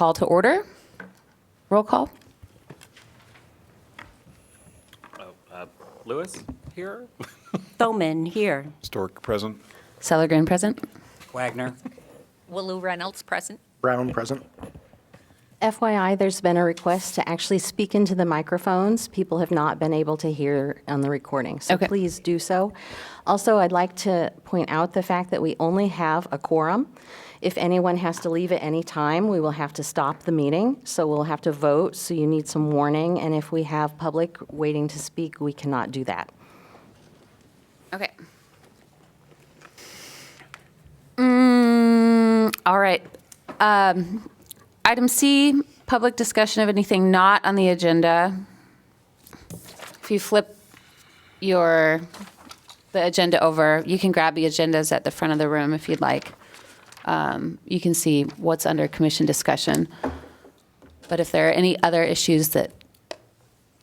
call to order. Roll call. Lewis here? Bowman here. Stork, present. Sellergren present. Wagner. Willou Reynolds present. Brown, present. FYI, there's been a request to actually speak into the microphones. People have not been able to hear on the recording, so Okay. please do so. Also, I'd like to point out the fact that we only have a quorum. If anyone has to leave at any time, we will have to stop the meeting, so we'll have to vote, so you need some warning, and if we have public waiting to speak, we cannot do that. Okay. All right. Item C, public discussion of anything not on the agenda. If you flip the agenda over, you can grab the agendas at the front of the room if you'd like. You can see what's under commission discussion. But if there are any other issues that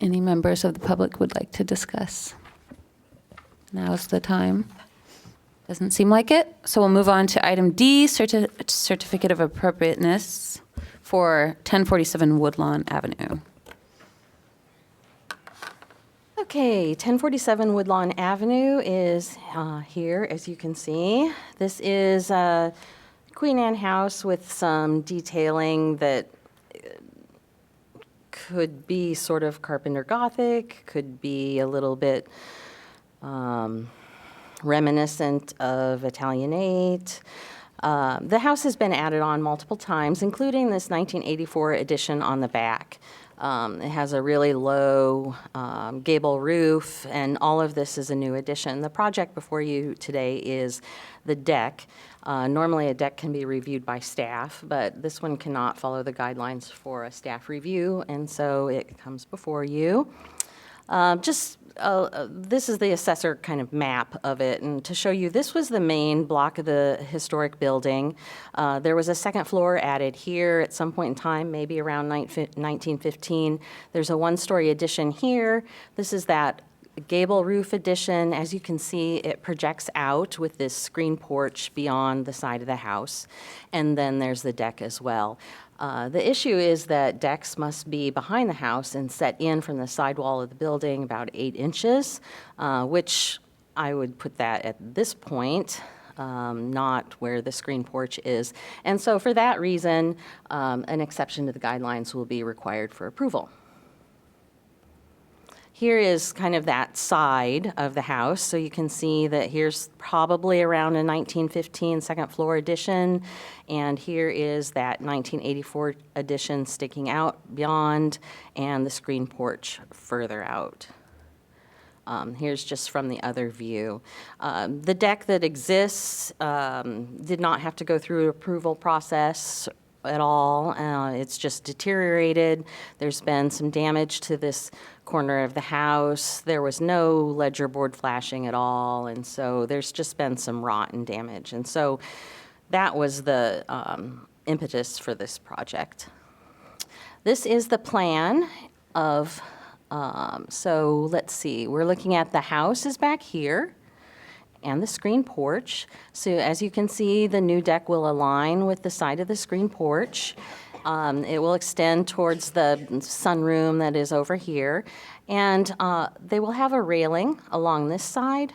any members of the public would like to discuss, now's the time. Doesn't seem like it. So we'll move on to item D, certificate of appropriateness for 1047 Woodlawn Avenue. Okay, 1047 Woodlawn Avenue is here, as you can see. This is a Queen Anne house with some detailing that could be sort of Carpenter Gothic, could be a little bit reminiscent of Italianate. The house has been added on multiple times, including this 1984 addition on the back. It has a really low gable roof, and all of this is a new addition. The project before you today is the deck. Normally, a deck can be reviewed by staff, but this one cannot follow the guidelines for a staff review, and so it comes before you. This is the assessor kind of map of it, and to show you, this was the main block of the historic building. There was a second floor added here at some point in time, maybe around 1915. There's a one-story addition here. This is that gable roof addition. As you can see, it projects out with this screen porch beyond the side of the house, and then there's the deck as well. The issue is that decks must be behind the house and set in from the sidewall of the building about 8 inches, which I would put that at this point, not where the screen porch is. And so for that reason, an exception to the guidelines will be required for approval. Here is kind of that side of the house. So you can see that here's probably around a 1915 second floor addition. And here is that 1984 addition sticking out beyond, and the screen porch further out. Here's just from the other view. The deck that exists did not have to go through an approval process at all. It's just deteriorated. There's been some damage to this corner of the house. There was no ledger board flashing at all, and so there's just been some rot and damage. And so that was the impetus for this project. This is the plan of, so let's see, we're looking at the house is back here, and the screen porch. So as you can see, the new deck will align with the side of the screen porch. It will extend towards the sunroom that is over here. And they will have a railing along this side,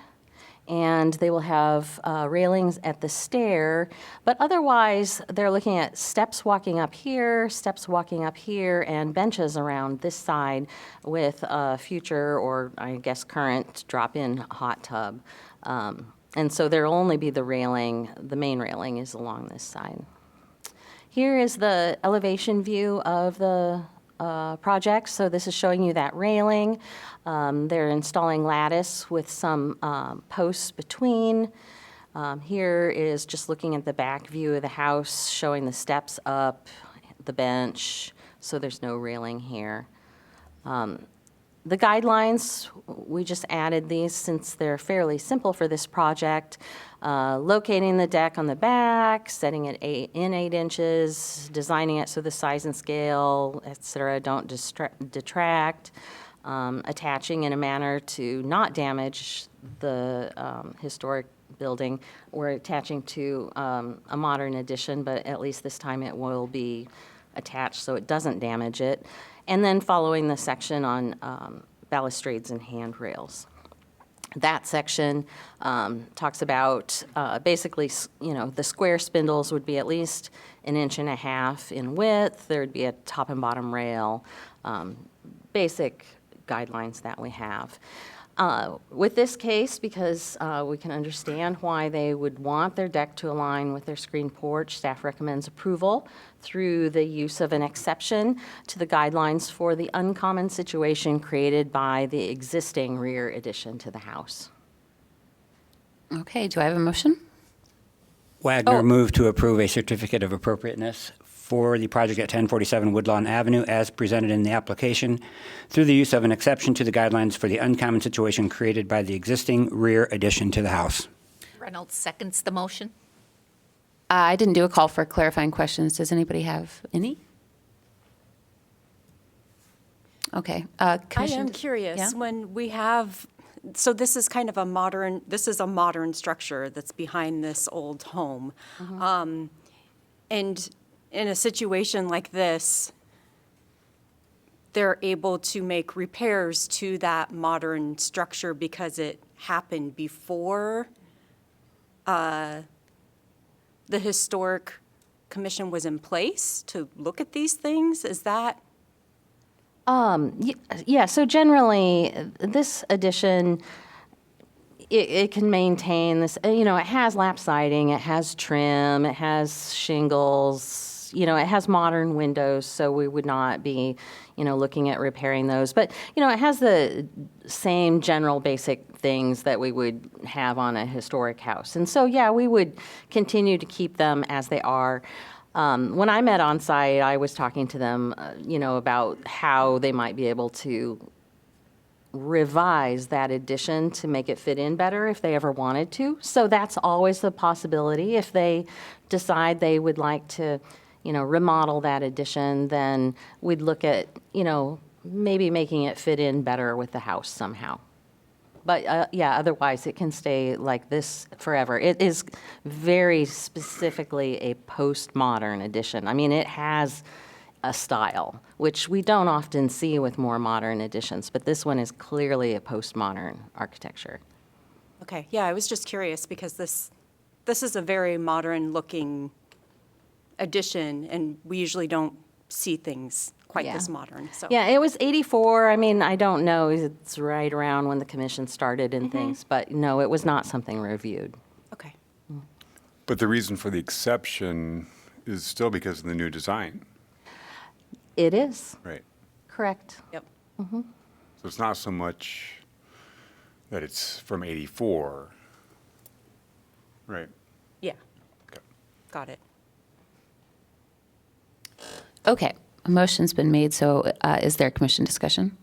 and they will have railings at the stair. But otherwise, they're looking at steps walking up here, and benches around this side with a future, or I guess current, drop-in hot tub. And so there will only be the railing. The main railing is along this side. Here is the elevation view of the project. So this is showing you that railing. They're installing lattice with some posts between. Here is just looking at the back view of the house, showing the steps up, the bench. So there's no railing here. The guidelines, we just added these since they're fairly simple for this project. Locating the deck on the back, setting it in 8 inches, designing it so the size and scale, et cetera, don't detract, attaching in a manner to not damage the historic building. We're attaching to a modern addition, but at least this time it will be attached so it doesn't damage it. And then following the section on balustrades and handrails. That section talks about basically, the square spindles would be at least 1.5 inches in width. There'd be a top and bottom rail, basic guidelines that we have. With this case, because we can understand why they would want their deck to align with their screen porch, staff recommends approval through the use of an exception to the guidelines for the uncommon situation created by the existing rear addition to the house. Okay, do I have a motion? Wagner moved to approve a certificate of appropriateness for the project at 1047 Woodlawn Avenue as presented in the application through the use of an exception to the guidelines for the uncommon situation created by the existing rear addition to the house. Reynolds seconds the motion. I didn't do a call for clarifying questions. Does anybody have any? Okay. I Commission- am curious, Yeah? when we have, so this is kind of a modern structure that's behind this old home. And in a situation like this, they're able to make repairs to that modern structure because it happened before the Historic Commission was in place to look at these things? Is that? Yeah, so generally, this addition, it can maintain this, it has lap siding, it has trim, it has shingles, it has modern windows, so we would not be, looking at repairing those. But, it has the same general basic things that we would have on a historic house. And so, yeah, we would continue to keep them as they are. When I met on site, I was talking to them, about how they might be able to revise that addition to make it fit in better if they ever wanted to. So that's always a possibility. If they decide they would like to, remodel that addition, then we'd look at, maybe making it fit in better with the house somehow. But yeah, otherwise it can stay like this forever. It is very specifically a postmodern addition. I mean, it has a style, which we don't often see with more modern additions, but this one is clearly a postmodern architecture. Okay, yeah, I was just curious because this is a very modern-looking addition, and we usually don't see things quite Yeah. this modern, so. Yeah, it was 84. I mean, I don't know, it's right around when the commission started and things, but no, it was not something reviewed. Okay, But the reason for the exception is still because of the new design, It is, right? correct. yep. So it's not so much that it's from 84, right? Yeah, Okay. got it. Okay, a motion's been made, so is there commission discussion?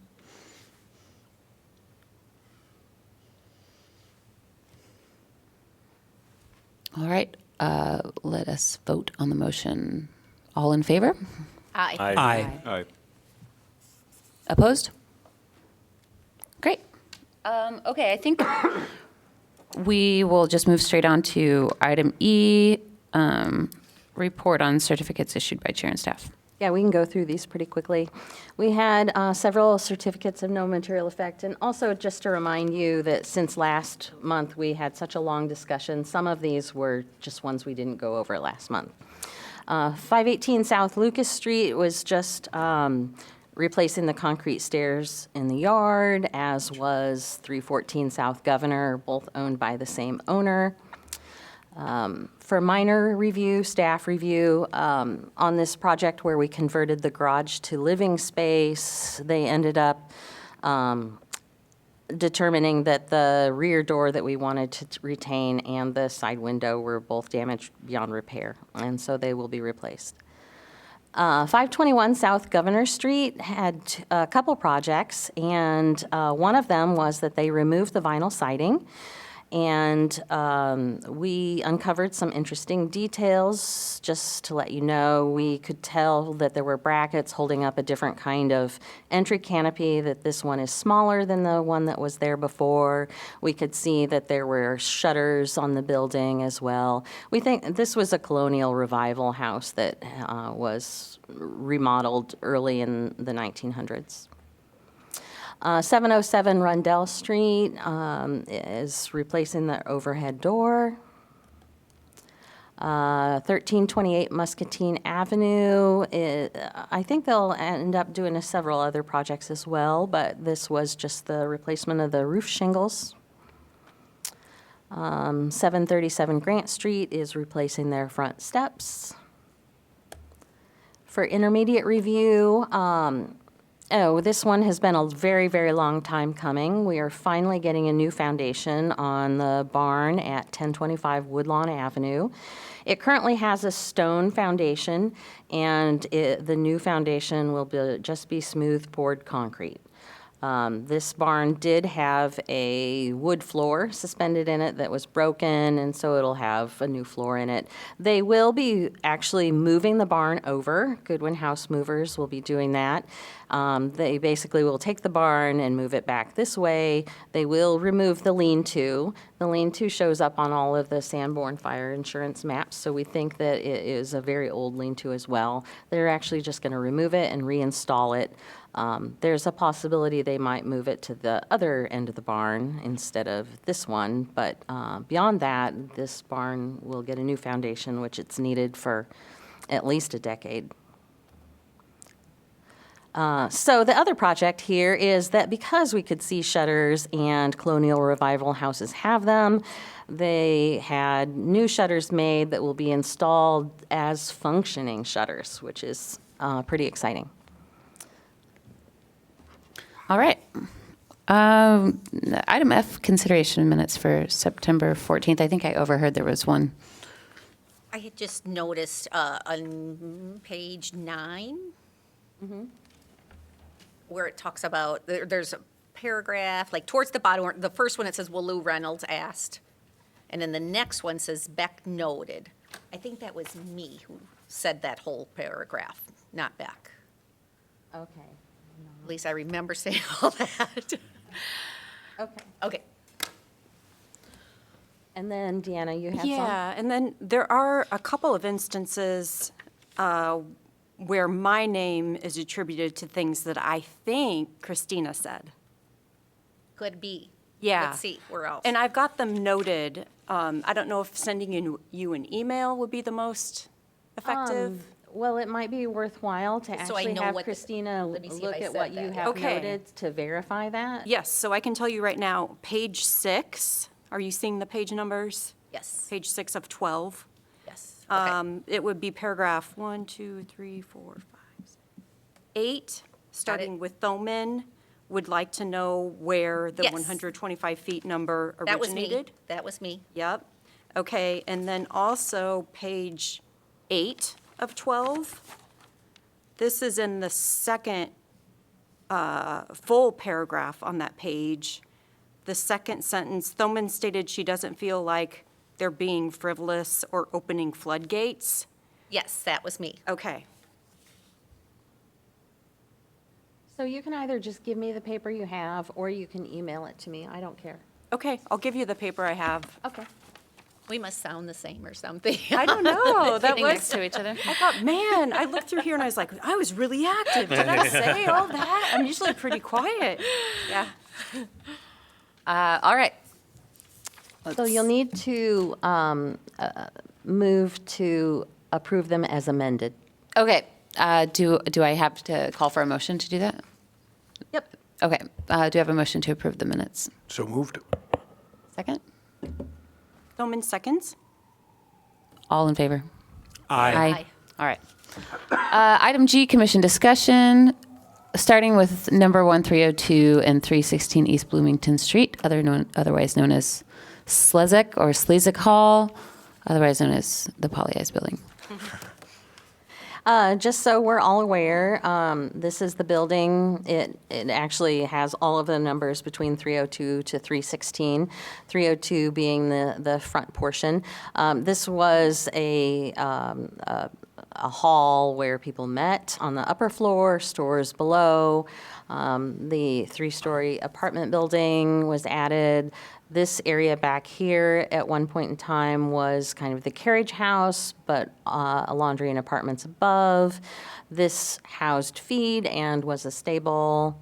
All right, let us vote on the motion. All in favor? Aye. Aye. Opposed? Great. Okay, I think we will just move straight on to item E, report on certificates issued by chair and staff. Yeah, we can go through these pretty quickly. We had several certificates of no material effect, and also just to remind you that since last month, we had such a long discussion. Some of these were just ones we didn't go over last month. 518 South Lucas Street was just replacing the concrete stairs in the yard, as was 314 South Governor, both owned by the same owner. For minor review, staff review, on this project where we converted the garage to living space, they ended up determining that the rear door that we wanted to retain and the side window were both damaged beyond repair, and so they will be replaced. 521 South Governor Street had a couple projects, and one of them was that they removed the vinyl siding And we uncovered some interesting details. Just to let you know, we could tell that there were brackets holding up a different kind of entry canopy, that this one is smaller than the one that was there before. We could see that there were shutters on the building as well. We think this was a colonial revival house that was remodeled early in the 1900s. 707 Rundell Street is replacing the overhead door. 1328 Muscatine Avenue, I think they'll end up doing several other projects as well, but this was just the replacement of the roof shingles. 737 Grant Street is replacing their front steps. For intermediate review, this one has been a very, very long time coming. We are finally getting a new foundation on the barn at 1025 Woodlawn Avenue. It currently has a stone foundation, and the new foundation will just be smooth poured concrete. This barn did have a wood floor suspended in it that was broken, and so it'll have a new floor in it. They will be actually moving the barn over. Goodwin House Movers will be doing that. They basically will take the barn and move it back this way. They will remove the lean-to. The lean-to shows up on all of the Sanborn fire insurance maps, so we think that it is a very old lean-to as well. They're actually just going to remove it and reinstall it. There's a possibility they might move it to the other end of the barn instead of this one, but beyond that, this barn will get a new foundation, which it's needed for at least a decade. So the other project here is that because we could see shutters and Colonial Revival houses have them, they had new shutters made that will be installed as functioning shutters, which is pretty exciting. All right. Item F, consideration minutes for September 14th. I think I overheard there was one. I had just noticed on page 9, where it talks about, there's a paragraph, like towards the bottom, the first one it says, well, Lou Reynolds asked. And then the next one says, Beck noted. I think that was me who said that whole paragraph, not Beck. Okay. At least I remember saying all that. Okay. Okay. And then, Deanna, you had some? Yeah, and then there are a couple of instances where my name is attributed to things that I think Christina said. Could be. Yeah. Let's see, where else? And I've got them noted. I don't know if sending you an email would be the most effective. Well, it might be worthwhile to So I actually know have what the- Christina let me see if look I at said what you that. have Okay. noted to verify that. Yes, so I can tell you right now, page 6, are you seeing the page numbers? Yes, Page 6 of 12. yes. Okay. It would be paragraph 1, 2, 3, 4, 5, 6, 8, starting with Thoman, would like to know where the Yes. 125 feet number That was me. originated. That was me. Yep. Okay, and then also page 8 of 12. This is in the second full paragraph on that page. The second sentence, Thoman stated she doesn't feel like they're being frivolous or opening floodgates. Yes, that was me. Okay. So you can either just give me the paper you have, or you can email it to me. I don't care. Okay, I'll give you the paper I have. Okay. We must sound the same or something. I don't know. That Sitting next was, to each other. I thought, man, I looked through here and I was like, I was really active. Did I say all that? I'm usually pretty quiet. Yeah. All right. So you'll need to move to approve them as amended. Okay. Do I have to call for a motion to do that? Yep. Okay. Do I have a motion to approve the minutes? So moved. Second? Thoman seconds. All in favor? Aye. All right. Item G, commission discussion, starting with number 1302 and 316 East Bloomington Street, otherwise known as Slezak or Slezak Hall, otherwise known as the Poly Eyes Building. Just so we're all aware, this is the building. It actually has all of the numbers between 302 to 316, 302 being the front portion. This was a hall where people met on the upper floor, stores below. The three-story apartment building was added. This area back here at one point in time was kind of the carriage house, but a laundry and apartments above. This housed feed and was a stable.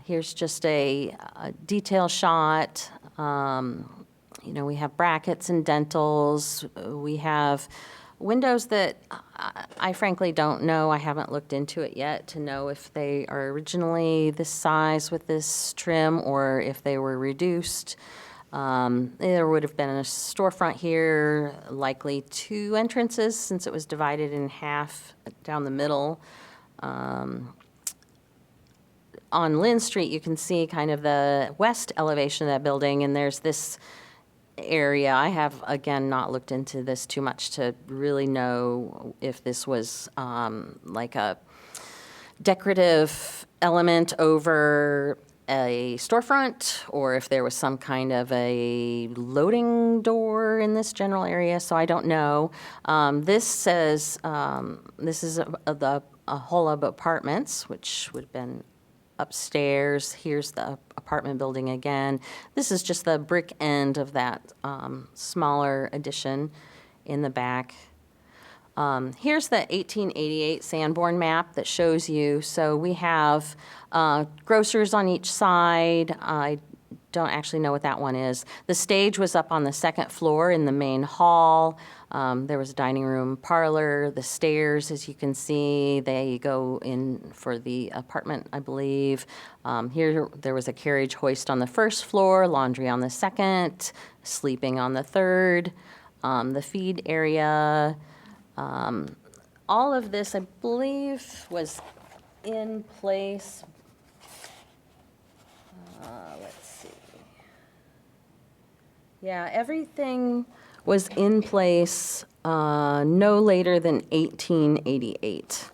Here's just a detail shot. We have brackets and dentals. We have windows that I frankly don't know. I haven't looked into it yet to know if they are originally this size with this trim or if they were reduced. There would have been a storefront here, likely 2 entrances since it was divided in half down the middle. On Lynn Street, you can see kind of the west elevation of that building, and there's this area. I have, again, not looked into this too much to really know if this was like a decorative element over a storefront or if there was some kind of a loading door in this general area, so I don't know. This says, this is a Holub Apartments, which would have been upstairs. Here's the apartment building again. This is just the brick end of that smaller addition in the back. Here's the 1888 Sanborn map that shows you. So we have grocers on each side. I don't actually know what that one is. The stage was up on the second floor in the main hall. There was a dining room parlor. The stairs, as you can see, they go in for the apartment, I believe. Here, there was a carriage hoist on the first floor, laundry on the second, sleeping on the third. The feed area. All of this, I believe, was in place. Let's see. Yeah, everything was in place no later than 1888.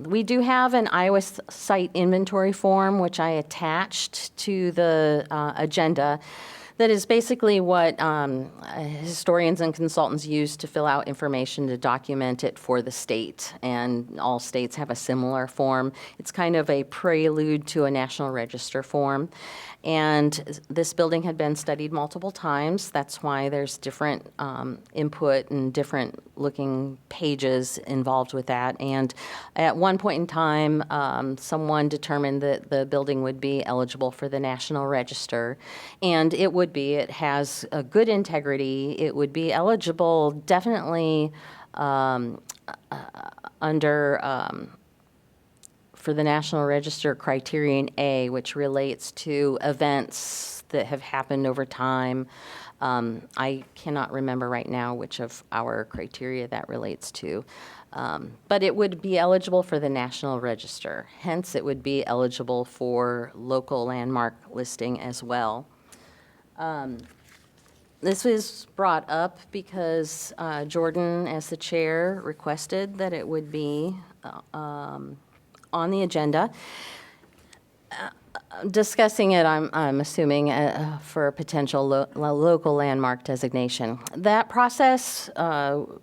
We do have an Iowa site inventory form, which I attached to the agenda. That is basically what historians and consultants use to fill out information to document it for the state, and all states have a similar form. It's kind of a prelude to a National Register form. And this building had been studied multiple times. That's why there's different input and different looking pages involved with that. And at one point in time, someone determined that the building would be eligible for the National Register. And it would be. It has a good integrity. It would be eligible definitely under for the National Register Criterion A, which relates to events that have happened over time. I cannot remember right now which of our criteria that relates to. But it would be eligible for the National Register. Hence, it would be eligible for local landmark listing as well. This was brought up because Jordan, as the chair, requested that it would be on the agenda. Discussing it, I'm assuming, for a potential local landmark designation. That process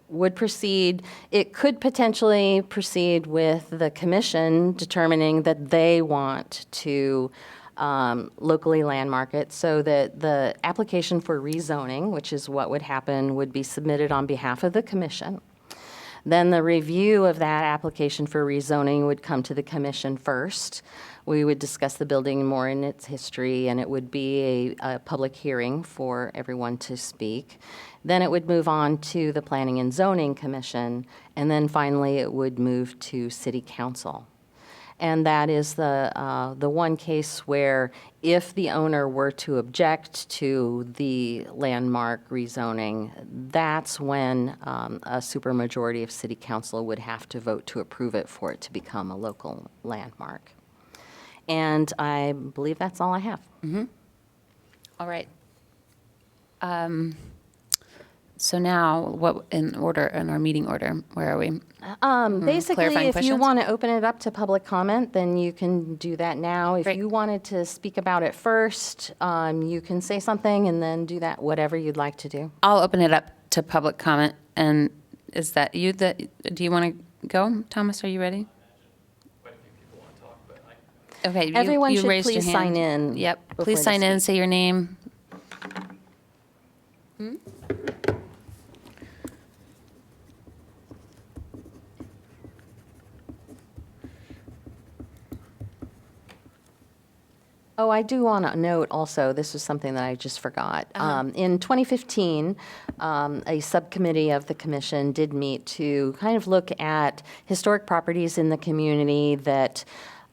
would proceed. It could potentially proceed with the commission determining that they want to locally landmark it, so that the application for rezoning, which is what would happen, would be submitted on behalf of the commission. Then the review of that application for rezoning would come to the commission first. We would discuss the building more in its history, and it would be a public hearing for everyone to speak. Then it would move on to the Planning and Zoning Commission, and then finally it would move to City Council. And that is the one case where if the owner were to object to the landmark rezoning, that's when a supermajority of City Council would have to vote to approve it for it to become a local landmark. And I believe that's all I have. All right. So now, what in our meeting order? Where are we? Basically, clarifying if you questions? want to open it up to public comment, then you can do that now. If Great. you wanted to speak about it first, you can say something and then do that, whatever you'd like to do. I'll open it up to public comment. And is that you that, do you want to go? Thomas, are you ready? Okay. Everyone you should raised your please sign hand. in Yep. before Please they sign in, speak. say your name. Oh, I do want to note also, this is something that I just forgot. In 2015, a subcommittee of the commission did meet to kind of look at historic properties in the community that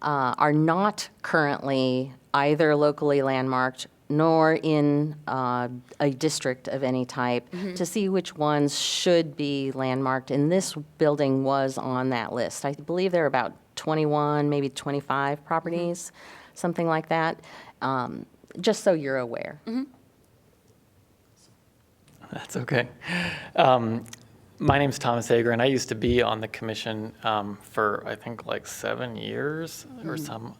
are not currently either locally landmarked nor in a district of any type, to see which ones should be landmarked. And this building was on that list. I believe there are about 21, maybe 25 properties, something like that, just so you're aware. That's okay. My name's Thomas Hager, and I used to be on the commission for, I think, like 7 years or some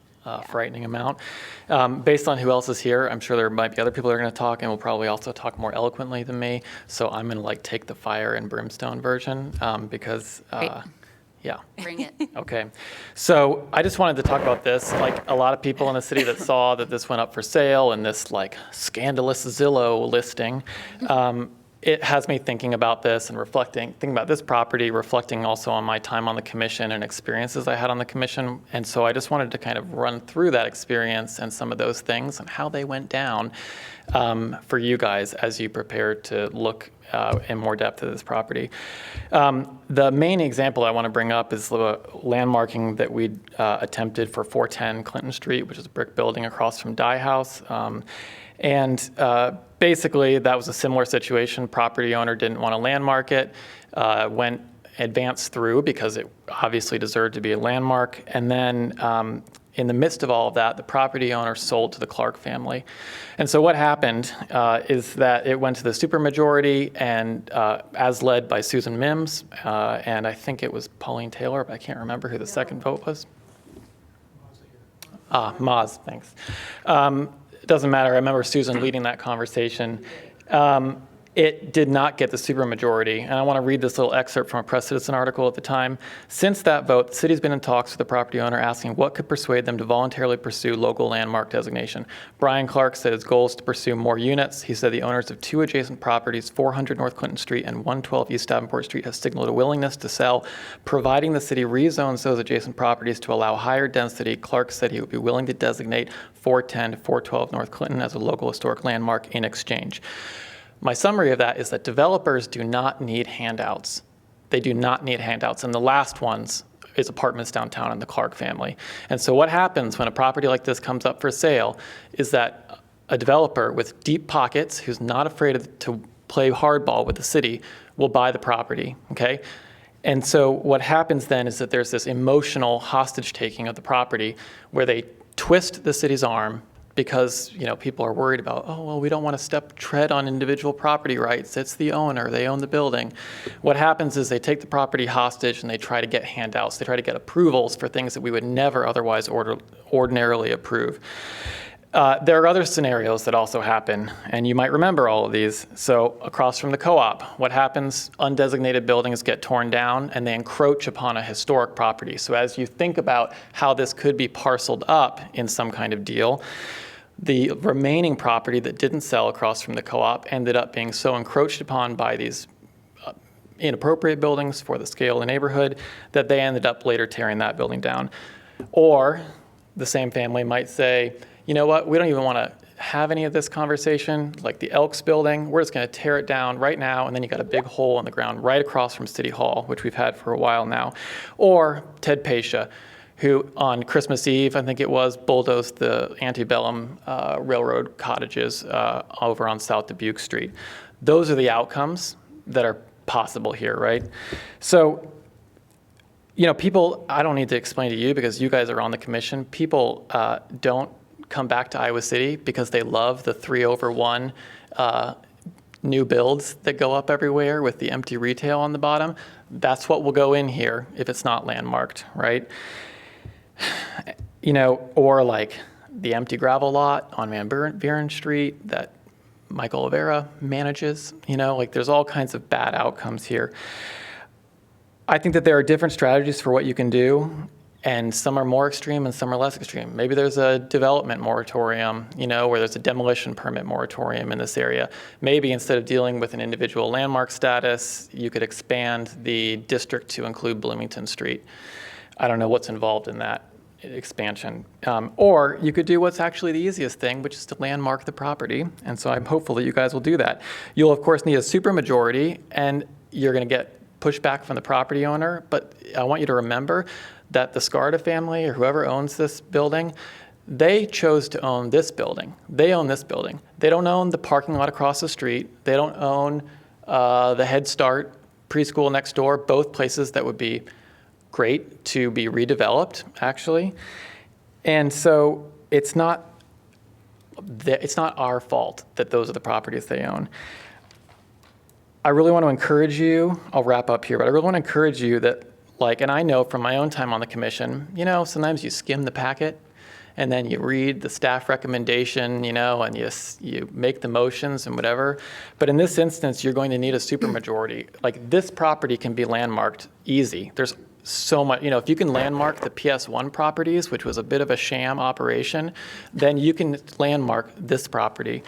frightening amount. Based on who else is here, I'm sure there might be other people that are going to talk and will probably also talk more eloquently than me. So I'm going to like take the fire and brimstone version because, Great. yeah. Bring it. Okay, so I just wanted to talk about this. Like a lot of people in the city that saw that this went up for sale and this like scandalous Zillow listing, it has me thinking about this and thinking about this property, reflecting also on my time on the commission and experiences I had on the commission. And so I just wanted to kind of run through that experience and some of those things and how they went down for you guys as you prepare to look in more depth at this property. The main example I want to bring up is the landmarking that we attempted for 410 Clinton Street, which is a brick building across from Dye House. Basically, that was a similar situation. Property owner didn't want to landmark it, went advanced through because it obviously deserved to be a landmark. And then in the midst of all of that, the property owner sold to the Clark family. And so what happened is that it went to the supermajority and as led by Susan Mims, and I think it was Pauline Taylor, but I can't remember who the second vote was. Maz, thanks. It doesn't matter. I remember Susan leading that conversation. It did not get the supermajority. And I want to read this little excerpt from a Press Citizen article at the time. Since that vote, the city's been in talks with the property owner asking what could persuade them to voluntarily pursue local landmark designation. Brian Clark said his goal is to pursue more units. He said the owners of 2 adjacent properties, 400 North Clinton Street and 112 East Davenport Street, have signaled a willingness to sell, providing the city rezones those adjacent properties to allow higher density. Clark said he would be willing to designate 410 to 412 North Clinton as a local historic landmark in exchange. My summary of that is that developers do not need handouts. They do not need handouts. And the last ones is apartments downtown in the Clark family. And so what happens when a property like this comes up for sale is that a developer with deep pockets who's not afraid to play hardball with the city will buy the property, okay? And so what happens then is that there's this emotional hostage taking of the property where they twist the city's arm because people are worried about, oh, well, we don't want to tread on individual property rights. It's the owner. They own the building. What happens is they take the property hostage and they try to get handouts. They try to get approvals for things that we would never otherwise ordinarily approve. There are other scenarios that also happen, and you might remember all of these. So across from the co-op, what happens? Undesignated buildings get torn down, and they encroach upon a historic property. So as you think about how this could be parceled up in some kind of deal, the remaining property that didn't sell across from the co-op ended up being so encroached upon by these inappropriate buildings for the scale of the neighborhood that they ended up later tearing that building down. Or the same family might say, you know what, we don't even want to have any of this conversation, like the Elks building, we're just going to tear it down right now, and then you got a big hole in the ground right across from City Hall, which we've had for a while now. Or Ted Pasha, who on Christmas Eve, I think it was, bulldozed the antebellum railroad cottages over on South Dubuque Street. Those are the outcomes that are possible here, right? So, people, I don't need to explain to you because you guys are on the commission, people don't come back to Iowa City because they love the 3/1 new builds that go up everywhere with the empty retail on the bottom. That's what will go in here if it's not landmarked, right? Or like the empty gravel lot on Van Buren Street that Michael Oliveira manages, like there's all kinds of bad outcomes here. I think that there are different strategies for what you can do, and some are more extreme and some are less extreme. Maybe there's a development moratorium, where there's a demolition permit moratorium in this area. Maybe instead of dealing with an individual landmark status, you could expand the district to include Bloomington Street. I don't know what's involved in that expansion. Or you could do what's actually the easiest thing, which is to landmark the property. And so I'm hopeful that you guys will do that. You'll, of course, need a supermajority, and you're going to get pushback from the property owner. But I want you to remember that the Scarda family or whoever owns this building, they chose to own this building. They own this building. They don't own the parking lot across the street. They don't own the Head Start preschool next door, both places that would be great to be redeveloped, actually. And so it's not our fault that those are the properties they own. I really want to encourage you, I'll wrap up here, but I really want to encourage you that, and I know from my own time on the commission, sometimes you skim the packet and then you read the staff recommendation, and you make the motions and whatever. But in this instance, you're going to need a supermajority. Like, this property can be landmarked easy. There's so much, if you can landmark the PS1 properties, which was a bit of a sham operation, then you can landmark this property.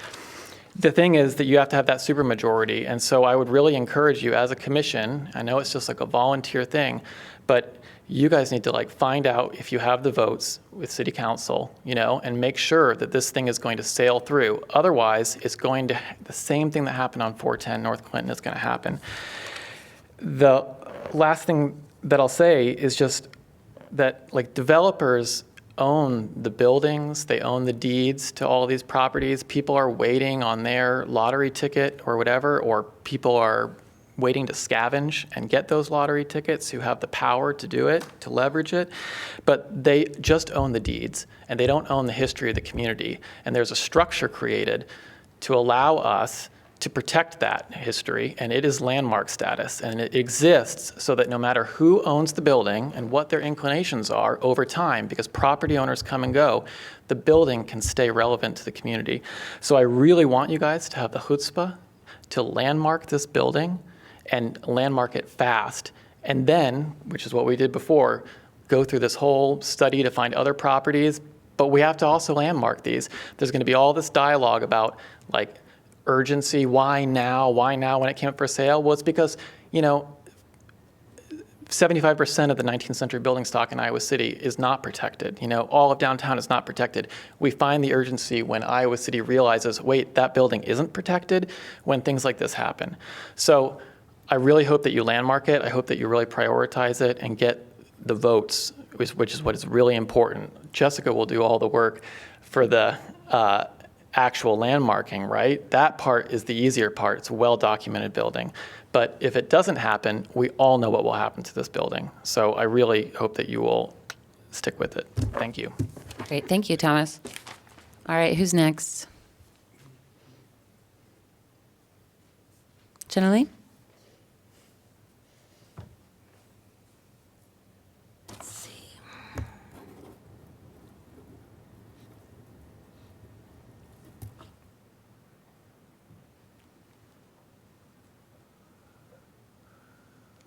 The thing is that you have to have that supermajority. And so I would really encourage you as a commission, I know it's just like a volunteer thing, but you guys need to find out if you have the votes with city council, and make sure that this thing is going to sail through. Otherwise, it's going to, the same thing that happened on 410 North Clinton is going to happen. The last thing that I'll say is just that developers own the buildings, they own the deeds to all these properties. People are waiting on their lottery ticket or whatever, or people are waiting to scavenge and get those lottery tickets who have the power to do it, to leverage it. But they just own the deeds, and they don't own the history of the community. And there's a structure created to allow us to protect that history, and it is landmark status, and it exists so that no matter who owns the building and what their inclinations are over time, because property owners come and go, the building can stay relevant to the community. So I really want you guys to have the chutzpah to landmark this building and landmark it fast, and then, which is what we did before, go through this whole study to find other properties, but we have to also landmark these. There's going to be all this dialogue about urgency, why now when it came up for sale? Well, it's because, 75% of the 19th century building stock in Iowa City is not protected. All of downtown is not protected. We find the urgency when Iowa City realizes, wait, that building isn't protected, when things like this happen. So I really hope that you landmark it. I hope that you really prioritize it and get the votes, which is what is really important. Jessica will do all the work for the actual landmarking, right? That part is the easier part. It's a well-documented building. But if it doesn't happen, we all know what will happen to this building. So I really hope that you will stick with it. Thank you. Great, thank you, Thomas. All right, who's next? Jenny? Let's see.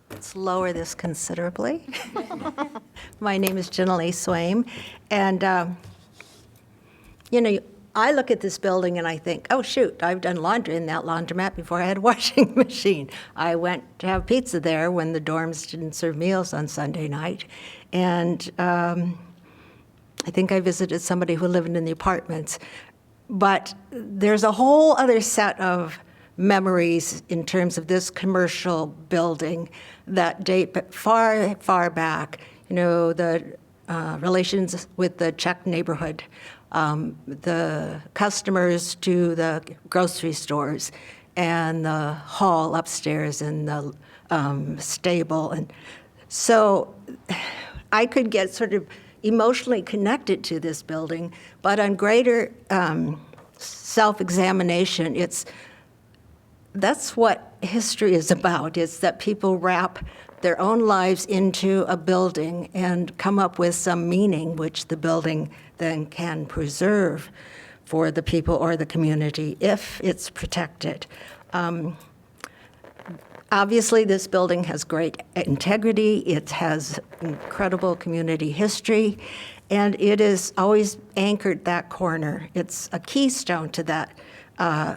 Let's lower this considerably. My name is Jenny Swaim, and I look at this building and I think, oh shoot, I've done laundry in that laundromat before I had a washing machine. I went to have pizza there when the dorms didn't serve meals on Sunday night, and I think I visited somebody who lived in the apartments. But there's a whole other set of memories in terms of this commercial building that date far, far back. The relations with the Czech neighborhood, the customers to the grocery stores, and the hall upstairs and the stable. And so I could get sort of emotionally connected to this building, but on greater self-examination, it's that's what history is about. It's that people wrap their own lives into a building and come up with some meaning which the building then can preserve for the people or the community if it's protected. Obviously, this building has great integrity, it has incredible community history, and it is always anchored that corner. It's a keystone to that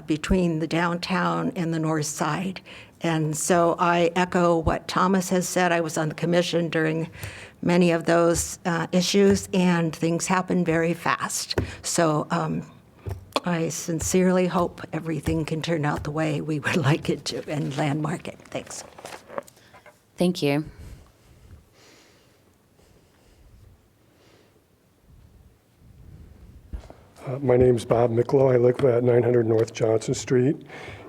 between the downtown and the north side. And so I echo what Thomas has said. I was on the commission during many of those issues, and things happen very fast. So I sincerely hope everything can turn out the way we would like it to and landmark it. Thanks. Thank you. My name's Bob Miklo. I live at 900 North Johnson Street.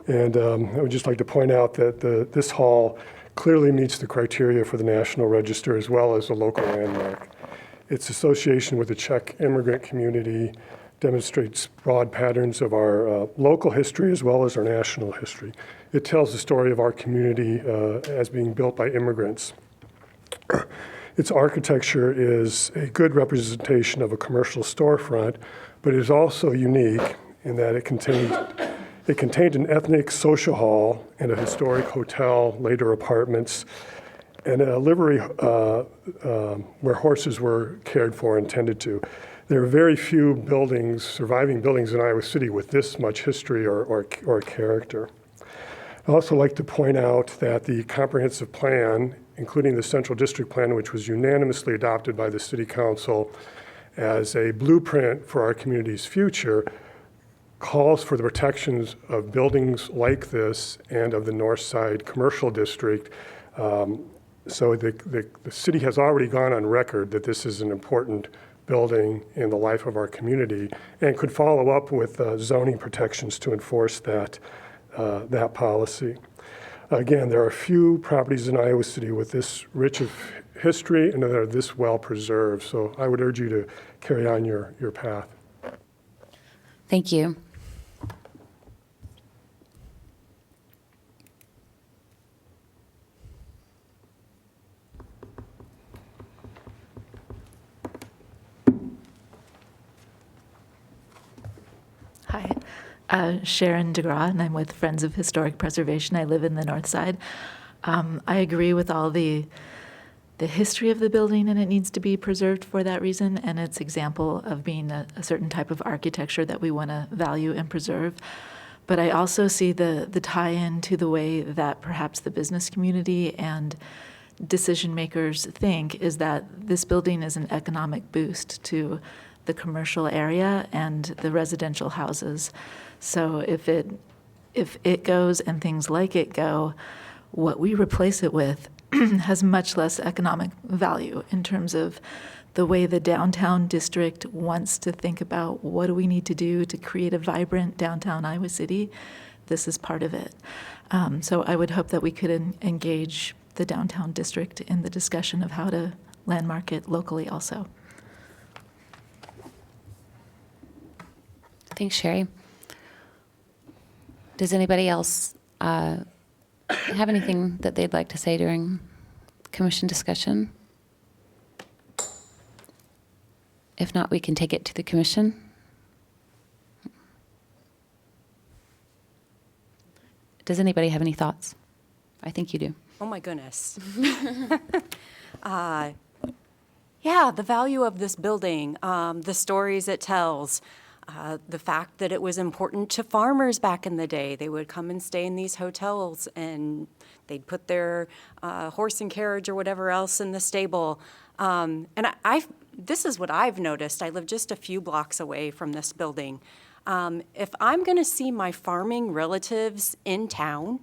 And I would just like to point out that this hall clearly meets the criteria for the National Register as well as a local landmark. Its association with the Czech immigrant community demonstrates broad patterns of our local history as well as our national history. It tells the story of our community as being built by immigrants. Its architecture is a good representation of a commercial storefront, but it is also unique in that it contained an ethnic social hall and a historic hotel, later apartments, and a livery where horses were cared for and tended to. There are very few buildings, surviving buildings in Iowa City with this much history or character. I'd also like to point out that the comprehensive plan, including the Central District Plan, which was unanimously adopted by the City Council as a blueprint for our community's future, calls for the protections of buildings like this and of the North Side Commercial District. So the city has already gone on record that this is an important building in the life of our community and could follow up with zoning protections to enforce that policy. Again, there are few properties in Iowa City with this rich of history and that are this well preserved. So I would urge you to carry on your path. Thank you. Hi, Sharon DeGraw, and I'm with Friends of Historic Preservation. I live in the north side. I agree with all the history of the building, and it needs to be preserved for that reason, and its example of being a certain type of architecture that we want to value and preserve. But I also see the tie-in to the way that perhaps the business community and decision makers think is that this building is an economic boost to the commercial area and the residential houses. So if it goes and things like it go, what we replace it with has much less economic value in terms of the way the downtown district wants to think about what do we need to do to create a vibrant downtown Iowa City. This is part of it. So I would hope that we could engage the downtown district in the discussion of how to landmark it locally also. Thanks, Sherry. Does anybody else have anything that they'd like to say during commission discussion? If not, we can take it to the commission. Does anybody have any thoughts? I think you do. Oh, my goodness. Yeah, the value of this building, the stories it tells, the fact that it was important to farmers back in the day. They would come and stay in these hotels, and they'd put their horse and carriage or whatever else in the stable. And this is what I've noticed. I live just a few blocks away from this building. If I'm going to see my farming relatives in town,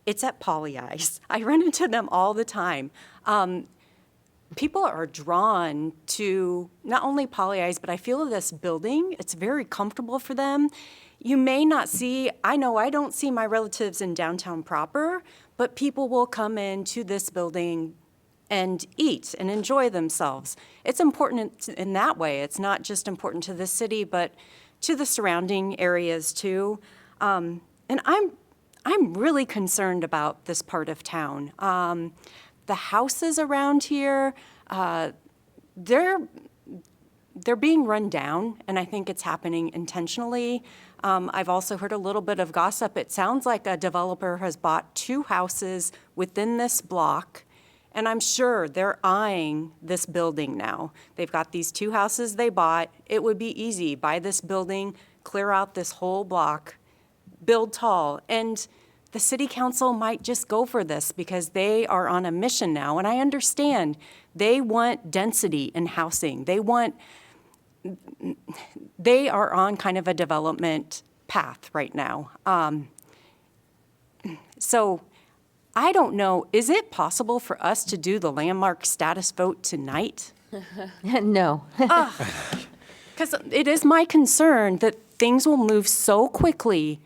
it's at Pollyeyes. I run into them all the time. People are drawn to not only Pollyeyes, but I feel this building, it's very comfortable for them. You may not see, I know I don't see my relatives in downtown proper, but people will come into this building and eat and enjoy themselves. It's important in that way. It's not just important to the city, but to the surrounding areas too. And I'm really concerned about this part of town. The houses around here, they're being run down, and I think it's happening intentionally. I've also heard a little bit of gossip. It sounds like a developer has bought 2 houses within this block, and I'm sure they're eyeing this building now. They've got these 2 houses they bought. It would be easy, buy this building, clear out this whole block, build tall, and the city council might just go for this because they are on a mission now, and I understand. They want density in housing. They are on kind of a development path right now. So I don't know, is it possible for us to do the landmark status vote tonight? No. Because it is my concern that things will move so quickly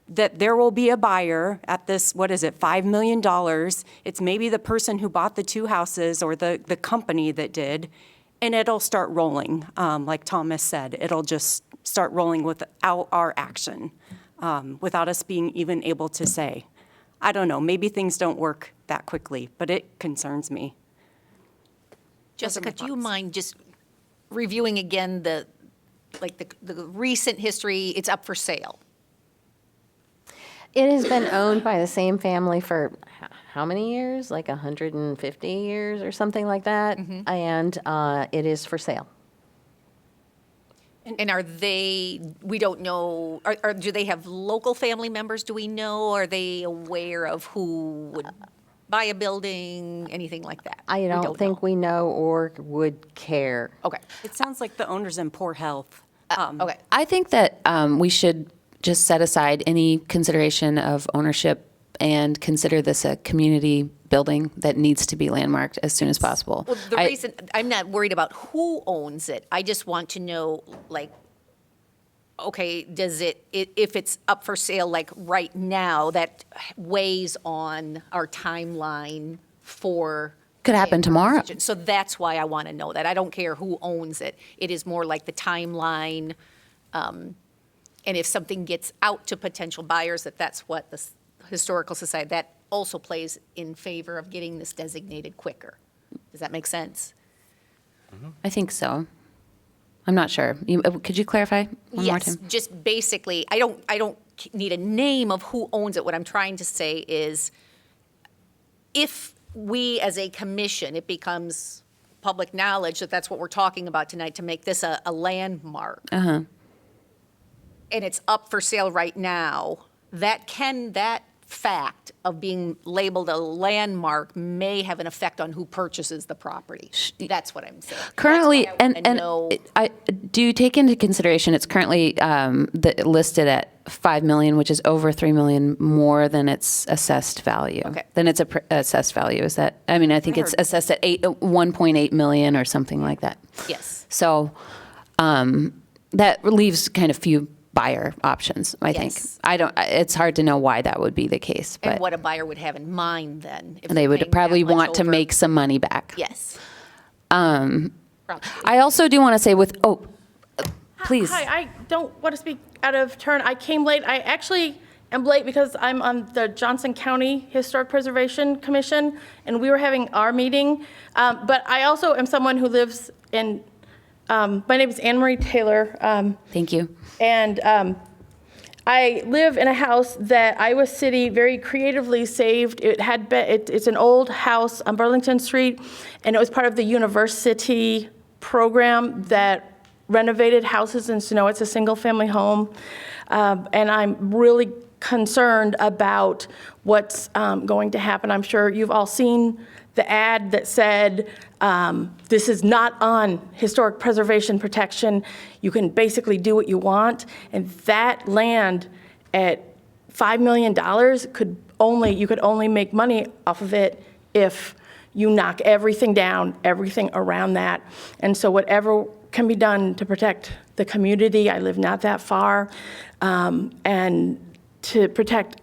that there will be a buyer at this, what is it, $5 million. It's maybe the person who bought the 2 houses or the company that did, and it'll start rolling. Like Thomas said, it'll just start rolling without our action, without us being even able to say. I don't know, maybe things don't work that quickly, but it concerns me. Jessica, do you thoughts. mind just reviewing again the recent history? It's up for sale. It has been owned by the same family for how many years? Like 150 years or something like that. And it is for sale. And are they, we don't know, or do they have local family members, do we know? Are they aware of who would buy a building, anything like that? I don't think we know or would care. Okay, It sounds like the owner's in poor health. okay. I think that we should just set aside any consideration of ownership and consider this a community building that needs to be landmarked as soon as possible. Well, the reason, I'm not worried about who owns it. I just want to know, like, okay, does if it's up for sale, like, right now, that weighs on our timeline for. Could happen tomorrow. So that's why I want to know that. I don't care who owns it. It is more like the timeline, and if something gets out to potential buyers, that's what the Historical Society, that also plays in favor of getting this designated quicker. Does that make sense? I think so. I'm not sure. Could you clarify one more Yes, time? just basically, I don't need a name of who owns it. What I'm trying to say is, if we as a commission, it becomes public knowledge that that's what we're talking about tonight, to make this a landmark. Uh-huh. And it's up for sale right now, that fact of being labeled a landmark may have an effect on who purchases the property. That's what I'm saying. Currently, That's why I wanna know. do you take into consideration it's currently listed at $5 million, which is over $3 million more than its assessed value. Okay. Than its assessed value. Is that? I mean, I think it's assessed at 1.8 million or something like that. Yes. So that leaves kind of few buyer options. I think. Yes. I don't. It's hard to know why that would be the case, And but what a buyer would have in mind then. If they they're would paying probably that much want to over. make some money back. Yes. I also do want to say please. Hi, I don't want to speak out of turn. I came late. I actually am late because I'm on the Johnson County Historic Preservation Commission, and we were having our meeting. But I also am someone who lives in, my name is Anne Marie Taylor. Thank you. And I live in a house that Iowa City very creatively saved. It's an old house on Burlington Street, and it was part of the university program that renovated houses in Snow. It's a single-family home, and I'm really concerned about what's going to happen. I'm sure you've all seen the ad that said, this is not on historic preservation protection. You can basically do what you want. And that land at $5 million you could only make money off of it if you knock everything down, everything around that. And so whatever can be done to protect the community, I live not that far, and to protect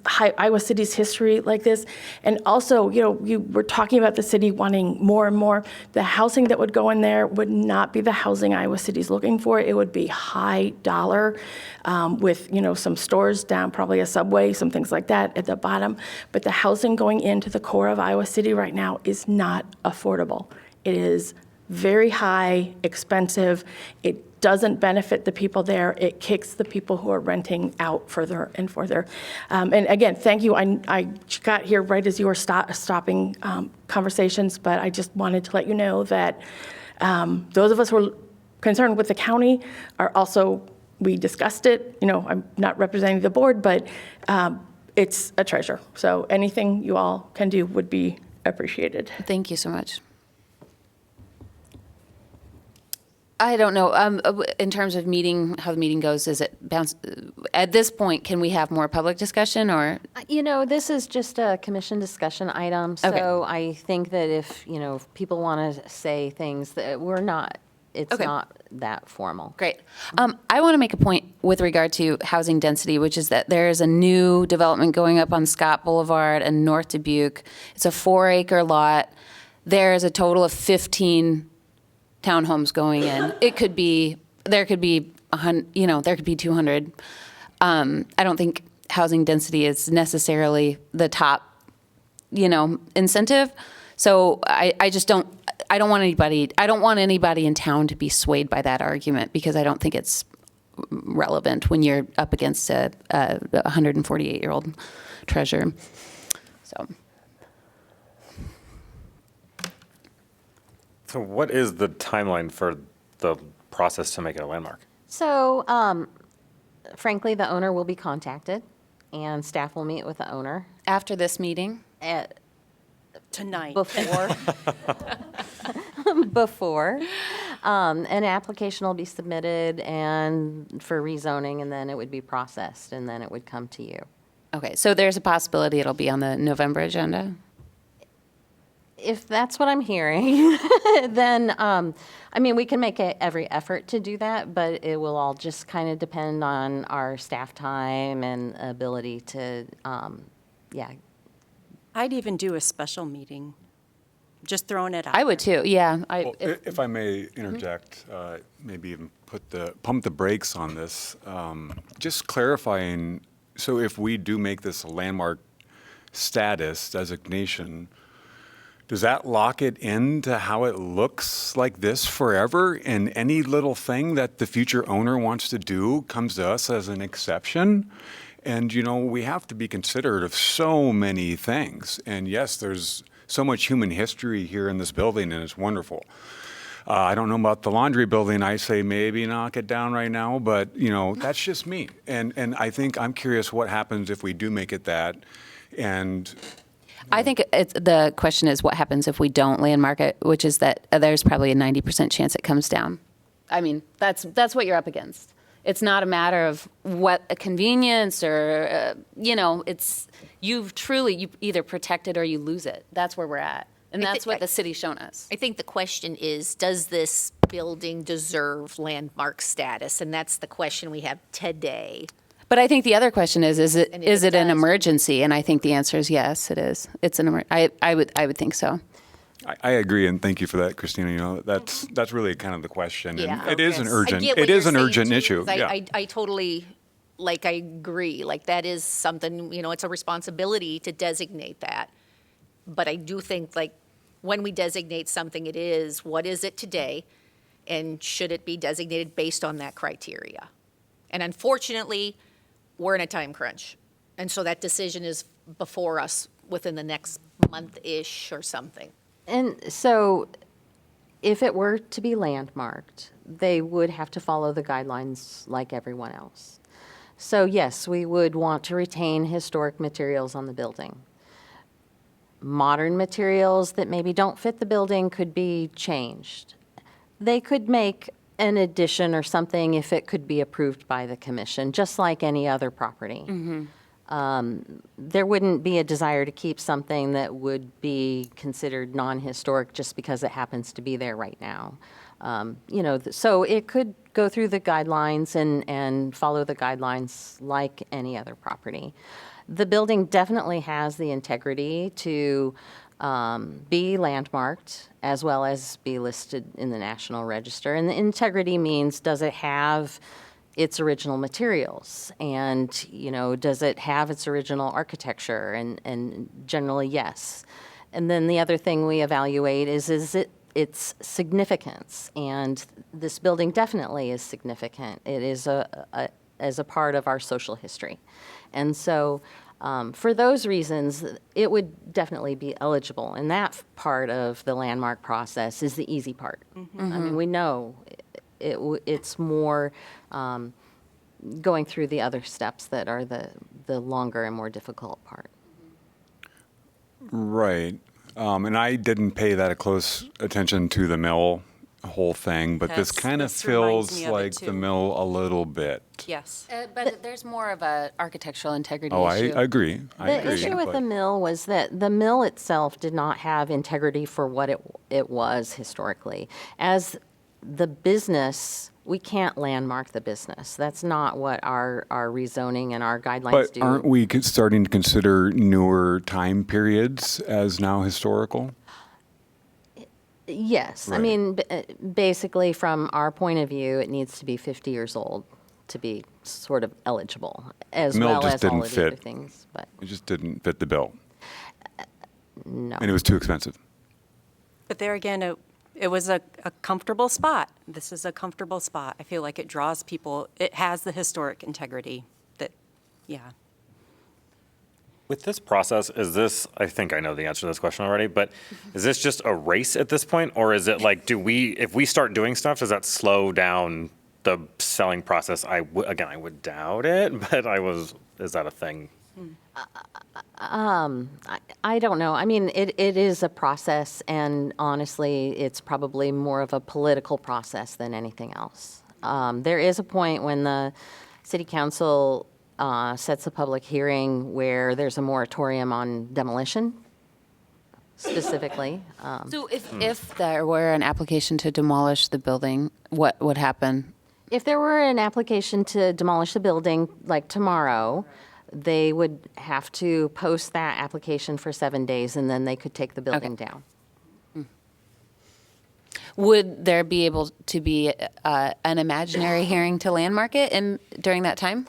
Iowa City's history like this. And also, you were talking about the city wanting more and more. The housing that would go in there would not be the housing Iowa City's looking for. It would be high dollar with, some stores down, probably a Subway, some things like that at the bottom. But the housing going into the core of Iowa City right now is not affordable. It is very high, expensive. It doesn't benefit the people there. It kicks the people who are renting out further and further. And again, thank you. I got here right as you were stopping conversations, but I just wanted to let you know that those of us who are concerned with the county are also, we discussed it. I'm not representing the board, but it's a treasure. So anything you all can do would be appreciated. Thank you so much. I don't know. In terms of how the meeting goes, is it at this point, can we have more public discussion or? This is just a commission discussion item, so Okay. I think that if people want to say things, that it's Okay. not that formal. Great. I want to make a point with regard to housing density, which is that there is a new development going up on Scott Boulevard and North Dubuque. It's a 4-acre lot. There is a total of 15 townhomes going in. There could be 200. I don't think housing density is necessarily the top, incentive. So I don't want anybody in town to be swayed by that argument because I don't think it's relevant when you're up against a 148-year-old treasure. So what is the timeline for the process to make it a landmark? So, frankly, the owner will be contacted, and staff will meet with the owner After this meeting, Tonight. before. An application will be submitted and for rezoning, and then it would be processed, and then it would come to you. okay, so there's a possibility it'll be on the November agenda? If that's what I'm hearing, then, we can make every effort to do that, but it will all just kind of depend on our staff time and ability to, I'd even do a special meeting, just throwing it out. I would too, yeah. Well, if I may interject, maybe even pump the brakes on this, just clarifying, so if we do make this a landmark status designation, does that lock it into how it looks like this forever? And any little thing that the future owner wants to do comes to us as an exception? And, we have to be considerate of so many things. And yes, there's so much human history here in this building, and it's wonderful. I don't know about the laundry building. I say maybe knock it down right now, but, that's just me. And I think I'm curious what happens if we do make it that. And I think the question is what happens if we don't landmark it, which is that there's probably a 90% chance it comes down. I mean, that's what you're up against. It's not a matter of what a convenience or, it's you either protect it or you lose it. That's where we're at. And that's what the city's shown us. I think the question is, does this building deserve landmark status? And that's the question we have today. But I think the other question is it And if it an does- emergency? And I think the answer is yes, it is. It's I would think so. I agree, and thank you for that, Christina. That's really kind of the question. Yeah. And it is an I urgent, get what it is you're an saying, urgent too, issue. 'cause Yeah. I totally, I agree. That is something, it's a responsibility to designate that. But I do think, when we designate something, what is it today? And should it be designated based on that criteria? And unfortunately, we're in a time crunch. And so that decision is before us within the next month-ish or something. And so if it were to be landmarked, they would have to follow the guidelines like everyone else. So yes, we would want to retain historic materials on the building. Modern materials that maybe don't fit the building could be changed. They could make an addition or something if it could be approved by the commission, just like any other property. There wouldn't be a desire to keep something that would be considered non-historic just because it happens to be there right now. So it could go through the guidelines and follow the guidelines like any other property. The building definitely has the integrity to be landmarked as well as be listed in the National Register. And the integrity means, does it have its original materials? And, does it have its original architecture? And generally, yes. And then the other thing we evaluate is it its significance. And this building definitely is significant. It is as a part of our social history. And so for those reasons, it would definitely be eligible. And that part of the landmark process is the easy part. I mean, we know it's more going through the other steps that are the longer and more difficult part. Right. And I didn't pay that close attention to the mill whole thing, but this kind of This reminds feels me of it, like the too. mill a little bit. Yes. But there's more of a architectural integrity Oh, I issue. agree. I The agree. issue with but- the mill was that the mill itself did not have integrity for what it was historically. As the business, we can't landmark the business. That's not what our rezoning and our guidelines But do. aren't we starting to consider newer time periods as now historical? Yes, I Right. mean, basically, from our point of view, it needs to be 50 years old to be sort of eligible, as Mill well just as all didn't of the other fit. things, but It just didn't fit the bill, no. and it was too expensive. But there again, it was a comfortable spot. This is a comfortable spot. I feel like it draws people. It has the historic integrity that, yeah. With this process, I think I know the answer to this question already, but is this just a race at this point? Or is it like, if we start doing stuff, does that slow down the selling process? Again, I would doubt it, but is that a thing? I don't know. I mean, it is a process, and honestly, it's probably more of a political process than anything else. There is a point when the city council sets a public hearing where there's a moratorium on demolition, specifically. So if there were an application to demolish the building, what would happen? If there were an application to demolish the building, like tomorrow, they would have to post that application for 7 days, and then they could take the building down. Would there be able to be an imaginary hearing to landmark it during that time?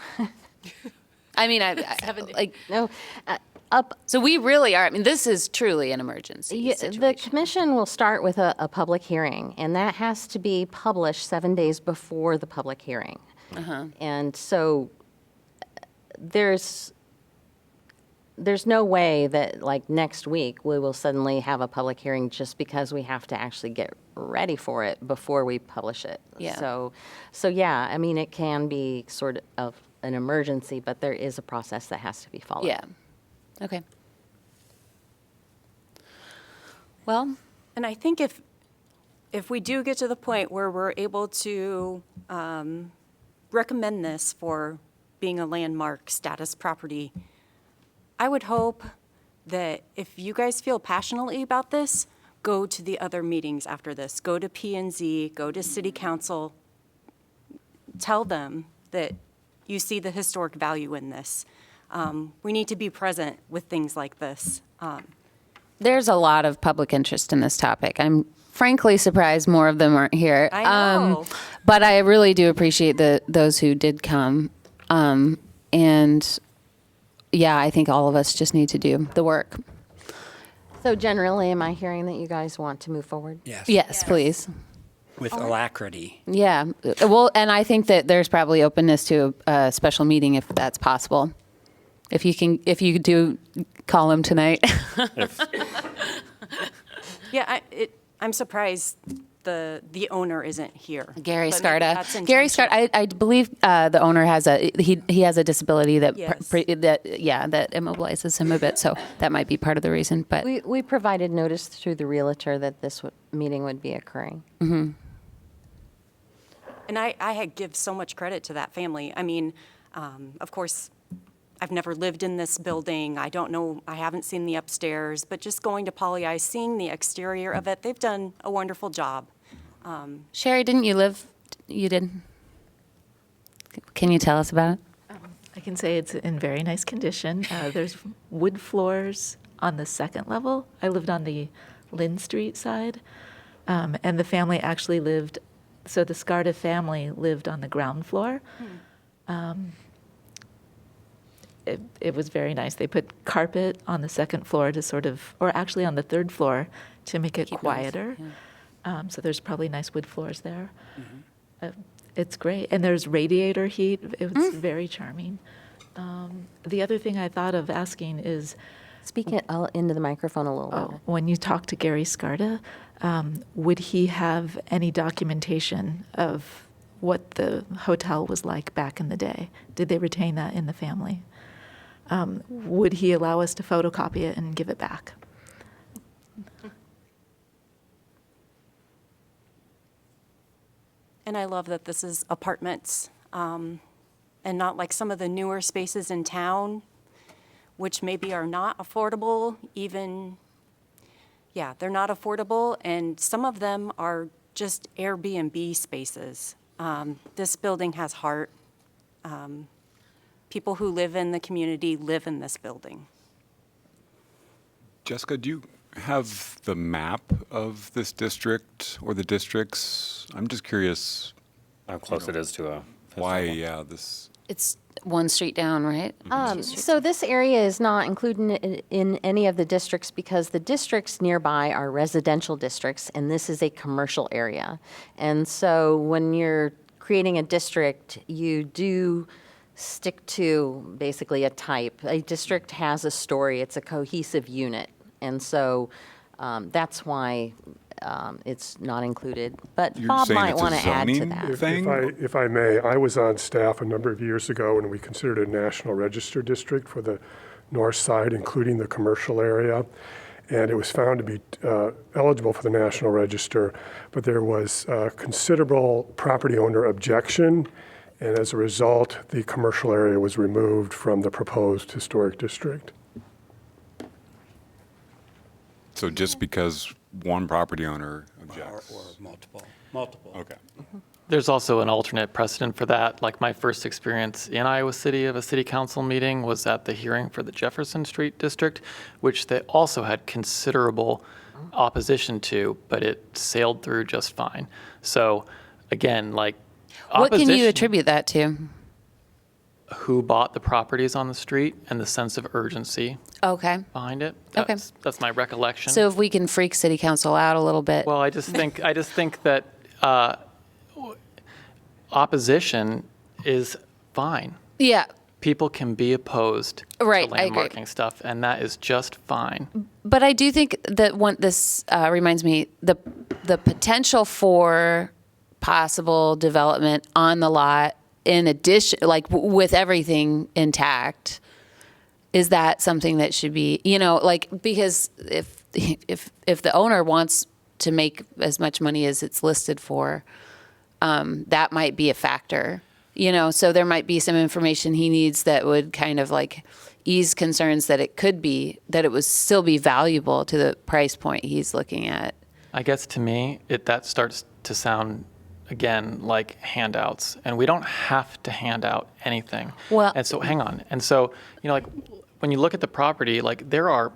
I mean, like, No, so we really are, I mean, this is truly an emergency the situation. commission will start with a public hearing, and that has to be published 7 days before the public hearing. And so there's no way that, like, next week, we will suddenly have a public hearing just because we have to actually get ready for it before we publish it. Yeah. So yeah, I mean, it can be sort of an emergency, but there is a process that has to be followed. Yeah, okay. Well, And I think if we do get to the point where we're able to recommend this for being a landmark status property, I would hope that if you guys feel passionately about this, go to the other meetings after this. Go to P&Z, go to City Council. Tell them that you see the historic value in this. We need to be present with things like this. there's a lot of public interest in this topic. I'm frankly surprised more of them aren't here. I know. But I really do appreciate those who did come. And yeah, I think all of us just need to do the work. So generally, am I hearing that you guys want to move forward? Yes. Yes, please. With alacrity. Yeah. Well, and I think that there's probably openness to a special meeting if that's possible. If you do call him tonight. Yeah, I'm surprised the owner isn't here. Gary But maybe Scarta. that's Gary intentional. Scarta. I believe the owner has he has a disability that Yes. that immobilizes him a bit. So that might be part of the reason. But We provided notice through the realtor that this meeting would be occurring. And I give so much credit to that family. I mean, of course, I've never lived in this building. I don't know, I haven't seen the upstairs, but just going to Poly Eye, seeing the exterior of it, they've done a wonderful job. Sherry, didn't you live? You did. Can you tell us about it? I can say it's in very nice condition. There's wood floors on the second level. I lived on the Lynn Street side, and the family actually lived, so the Scarda family lived on the ground floor. It was very nice. They put carpet on the second floor to sort of, or actually on the third floor to make it quieter. So there's probably nice wood floors there. It's great. And there's radiator heat. It was very charming. The other thing I thought of asking is, Speak it into the microphone a little bit. when you talk to Gary Scarda, would he have any documentation of what the hotel was like back in the day? Did they retain that in the family? Would he allow us to photocopy it and give it back? And I love that this is apartments, and not like some of the newer spaces in town, which maybe are not affordable, even, yeah, they're not affordable, and some of them are just Airbnb spaces. This building has heart. People who live in the community live in this building. Jessica, do you have the map of this district or the districts? I'm just curious How close it is to a. why, historical. this. It's one street down, right? So this area is not included in any of the districts because the districts nearby are residential districts, and this is a commercial area. And so when you're creating a district, you do stick to basically a type. A district has a story. It's a cohesive unit. And so that's why it's not included. But You're Bob saying might it's a want to add to zoning that. thing? If I may, I was on staff a number of years ago when we considered a National Register district for the north side, including the commercial area. And it was found to be eligible for the National Register, but there was considerable property owner objection. And as a result, the commercial area was removed from the proposed historic district. So just because one property owner objects? Or multiple. Okay. There's also an alternate precedent for that. Like my first experience in Iowa City of a city council meeting was at the hearing for the Jefferson Street district, which they also had considerable opposition to, but it sailed through just fine. So again, like What can you opposition- attribute that to? Who bought the properties on the street and the sense of urgency Okay. behind it. Okay. That's my recollection. So if we can freak city council out a little bit. Well, I just think that opposition is fine. Yeah. People can be opposed Right, to I agree. landmarking stuff, and that is just fine. But I do think that this reminds me, the potential for possible development on the lot in addition, like with everything intact, is that something that should be, like, because if the owner wants to make as much money as it's listed for, that might be a factor, so there might be some information he needs that would kind of like ease concerns that it would still be valuable to the price point he's looking at. I guess to me, that starts to sound, again, like handouts, and we don't have to hand out anything. Well- and so hang on. And so, like when you look at the property, like there are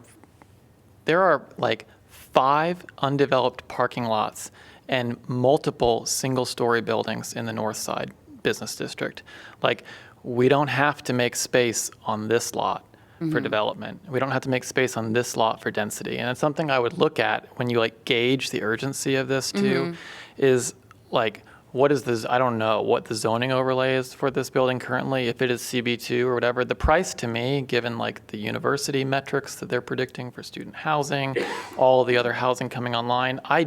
like 5 undeveloped parking lots and multiple single-story buildings in the north side business district. Like, we don't have to make space on this lot for development. We don't have to make space on this lot for density. And it's something I would look at when you like gauge the urgency of this too, is like, what is this? I don't know what the zoning overlay is for this building currently. If it is CB2 or whatever, the price to me, given like the university metrics that they're predicting for student housing, all the other housing coming online, I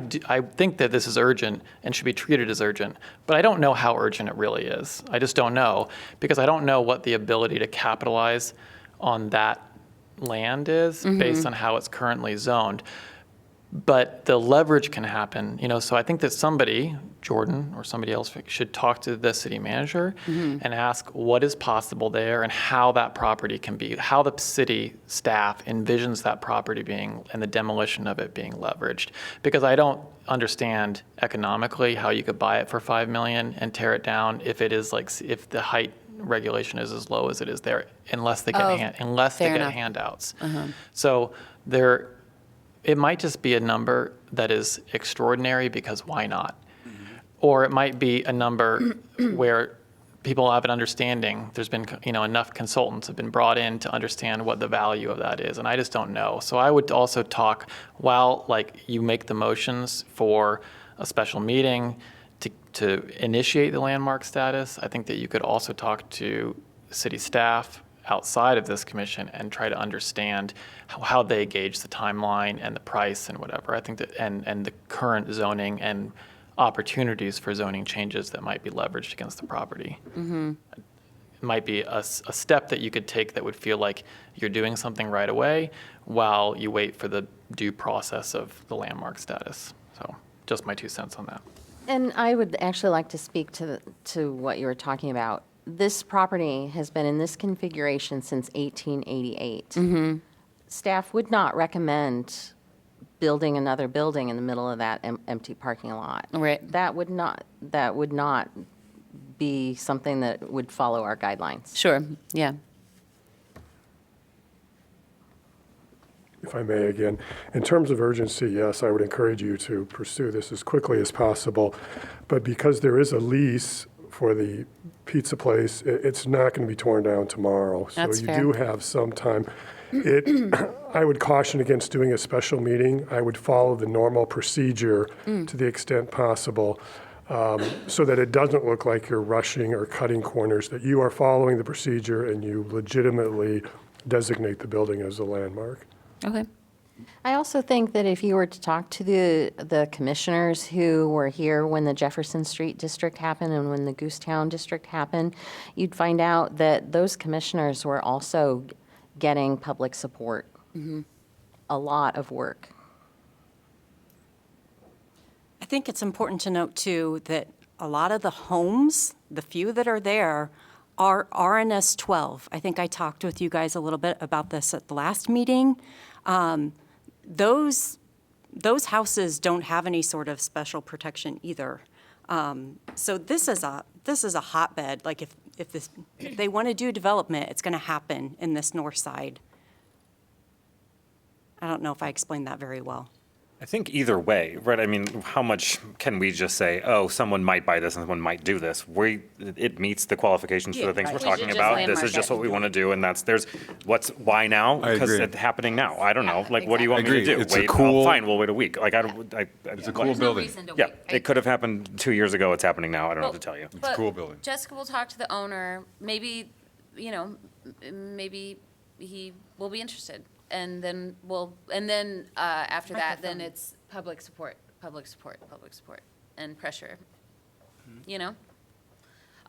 think that this is urgent and should be treated as urgent. But I don't know how urgent it really is. I just don't know, because I don't know what the ability to capitalize on that land is based on how it's currently zoned. But the leverage can happen, so I think that somebody, Jordan or somebody else, should talk to the city manager and ask what is possible there and how that property can be, how the city staff envisions that property being and the demolition of it being leveraged. Because I don't understand economically how you could buy it for $5 million and tear it down if it is like, if the height regulation is as low as it is there, unless they Oh, get fair enough. handouts. So it might just be a number that is extraordinary because why not? Or it might be a number where people have an understanding. There's been, enough consultants have been brought in to understand what the value of that is, and I just don't know. So I would also talk while you make the motions for a special meeting to initiate the landmark status. I think that you could also talk to city staff outside of this commission and try to understand how they gauge the timeline and the price and whatever. I think that and the current zoning and opportunities for zoning changes that might be leveraged against the property. It might be a step that you could take that would feel like you're doing something right away while you wait for the due process of the landmark status. So just my 2 cents on that. And I would actually like to speak to what you were talking about. This property has been in this configuration since 1888. Staff would not recommend building another building in the middle of that empty parking lot. Right. That would not be something that would follow our guidelines. Sure, yeah. If I may again, in terms of urgency, yes, I would encourage you to pursue this as quickly as possible. But because there is a lease for the pizza place, it's not going to be torn down tomorrow. That's So you fair. do have some time. I would caution against doing a special meeting. I would follow the normal procedure to the extent possible, so that it doesn't look like you're rushing or cutting corners, that you are following the procedure and you legitimately designate the building as a landmark. Okay. I also think that if you were to talk to the commissioners who were here when the Jefferson Street District happened and when the Goosetown District happened, you'd find out that those commissioners were also getting public support. A lot of work. I think it's important to note, too, that a lot of the homes, the few that are there, are RNS 12. I think I talked with you guys a little bit about this at the last meeting. Those houses don't have any sort of special protection either. So this is a hotbed. Like if they want to do development, it's going to happen in this north side. I don't know if I explained that very well. I think either way, right? I mean, how much can we just say, oh, someone might buy this and someone might do this? It meets the qualifications for the things we're We talking should just about. This landmark is just it. what we want to do, and why now? I Because agree. it's happening now. I don't know. Like, what do you want I me to agree. do? It's a Wait, cool- fine, we'll wait a week. Like, It's a cool building. yeah, it could have happened 2 years ago. It's happening now. I don't know what to tell you. It's a cool building. Jessica will talk to the owner, maybe, maybe he will be interested. And then after that, then it's public support, and pressure,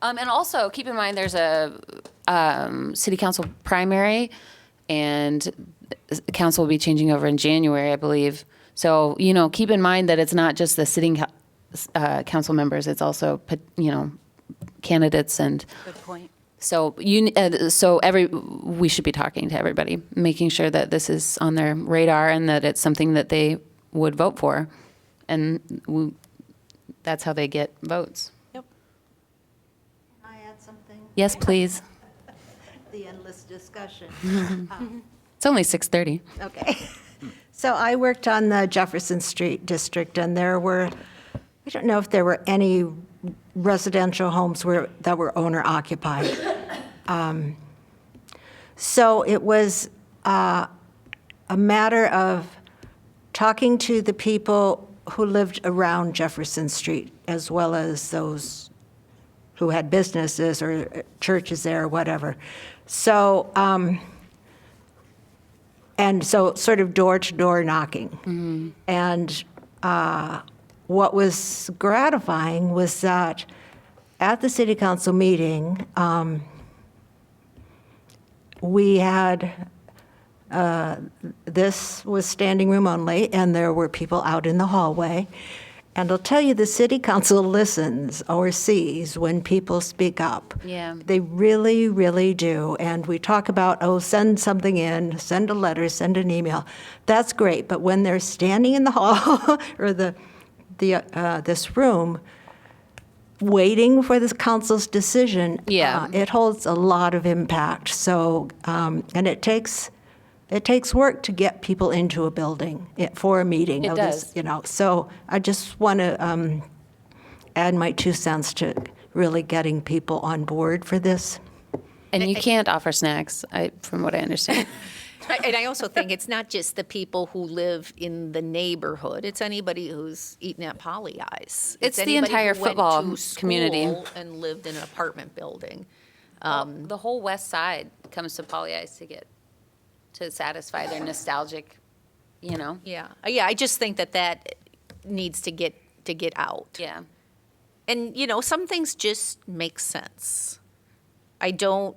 And also, keep in mind, there's a city council primary, and the council will be changing over in January, I believe. So, keep in mind that it's not just the sitting council members, it's also, candidates and. Good point. So we should be talking to everybody, making sure that this is on their radar and that it's something that they would vote for. And that's how they get votes. Yep. Can I add something? Yes, please. The endless discussion. It's only 6:30. Okay. So I worked on the Jefferson Street District, and I don't know if there were any residential homes that were owner occupied. So it was a matter of talking to the people who lived around Jefferson Street, as well as those who had businesses or churches there or whatever. So, so sort of door-to-door knocking. And what was gratifying was that at the city council meeting, we had, this was standing room only, and there were people out in the hallway. And I'll tell you, the city council listens or sees when people speak up. Yeah. They really, really do. And we talk about, send something in, send a letter, send an email. That's great. But when they're standing in the hall or this room, waiting for this council's decision, Yeah. it holds a lot of impact. So, and it takes work to get people into a building for a meeting. It of does. This, so I just want to add my 2 cents to really getting people on board for this. And you can't offer snacks, from what I understand. And I also think it's not just the people who live in the neighborhood, it's anybody who's eaten at Polly Eyes. It's the anybody entire who went football to community. school and lived in an apartment building. The whole west side comes to Polly Eyes to satisfy their nostalgic, Yeah, I just think that needs to get out. Yeah. And, some things just make sense. I don't,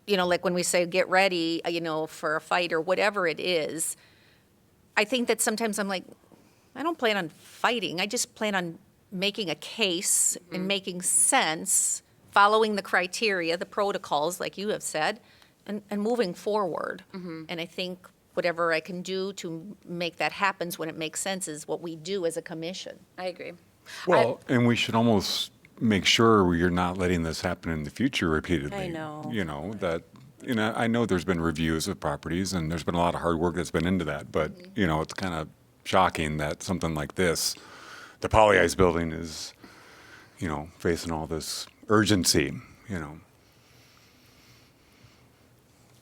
like when we say get ready, for a fight or whatever it is, I think that sometimes I'm like, I don't plan on fighting. I just plan on making a case and making sense, following the criteria, the protocols, like you have said, and moving forward. And I think whatever I can do to make that happen when it makes sense is what we do as a commission. I agree. Well, and we should almost make sure we're not letting this happen in the future repeatedly. I know. I know there's been reviews of properties and there's been a lot of hard work that's been into that, but, it's kind of shocking that something like this, the Polly Eyes building is, facing all this urgency,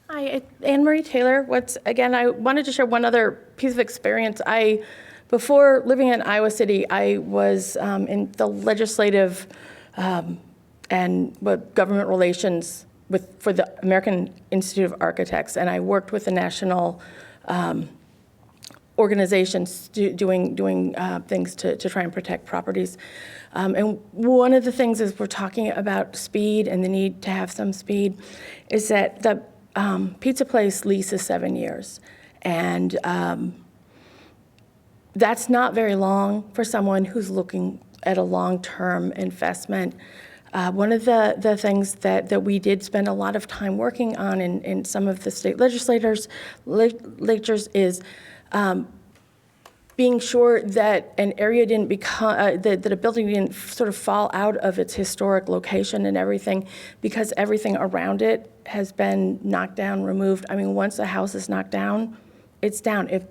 Hi, Anne Marie Taylor. I wanted to share one other piece of experience. Before living in Iowa City, I was in the legislative and government relations for the American Institute of Architects, and I worked with the national organizations doing things to try and protect properties. And one of the things is we're talking about speed and the need to have some speed, is that the pizza place lease is 7 years, and that's not very long for someone who's looking at a long-term investment. One of the things that we did spend a lot of time working on in some of the state legislatures is being sure that an area didn't become, that a building didn't sort of fall out of its historic location and everything, because everything around it has been knocked down, removed. I mean, once a house is knocked down, it's down. If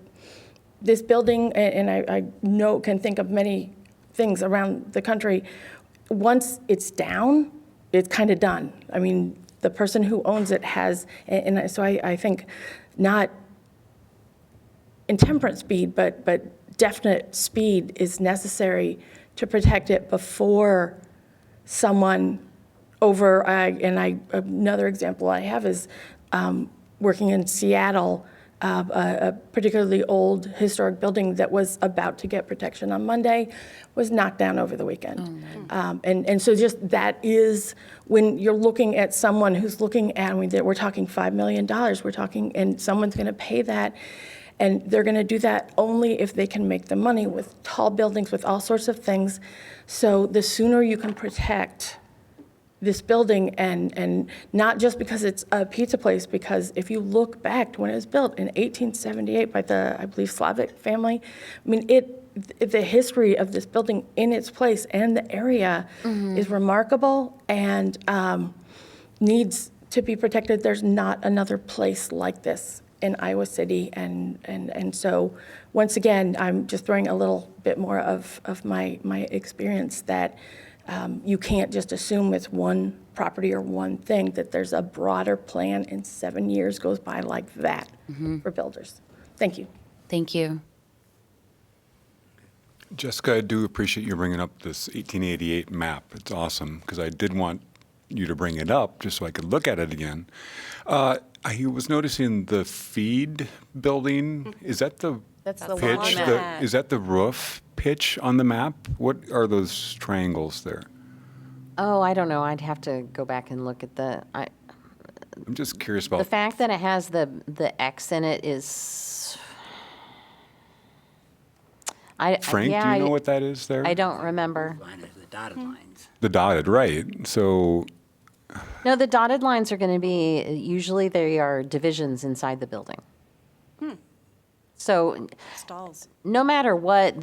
this building, and I know, can think of many things around the country, once it's down, it's kind of done. I mean, the person who owns it has, and so I think not intemperate speed, but definite speed is necessary to protect it before someone another example I have is working in Seattle, a particularly old historic building that was about to get protection on Monday was knocked down over the weekend. And so just that is, when you're looking at someone who's looking at, we're talking $5 million, and someone's going to pay that, and they're going to do that only if they can make the money with tall buildings, with all sorts of things. So the sooner you can protect this building, and not just because it's a pizza place, because if you look back to when it was built in 1878 by the, I believe, Slavic family, I mean, the history of this building in its place and the area is remarkable and needs to be protected. There's not another place like this in Iowa City, and so once again, I'm just throwing a little bit more of my experience that you can't just assume with one property or one thing that there's a broader plan, and 7 years goes by like that for builders. Thank you. Thank you. Jessica, I do appreciate you bringing up this 1888 map. It's awesome, because I did want you to bring it up just so I could look at it again. I was noticing the feed building. Is that the That's the pitch? laundromat. Is that the roof pitch on the map? What are those triangles there? Oh, I don't know. I'd have to go back and look at I'm just curious the about. fact that it has the X in it is. Frank, do you know what that is there? I don't remember. The dotted lines. The dotted, right. So, No, the dotted lines are going to be, usually they are divisions inside the building. So Stalls. no matter what,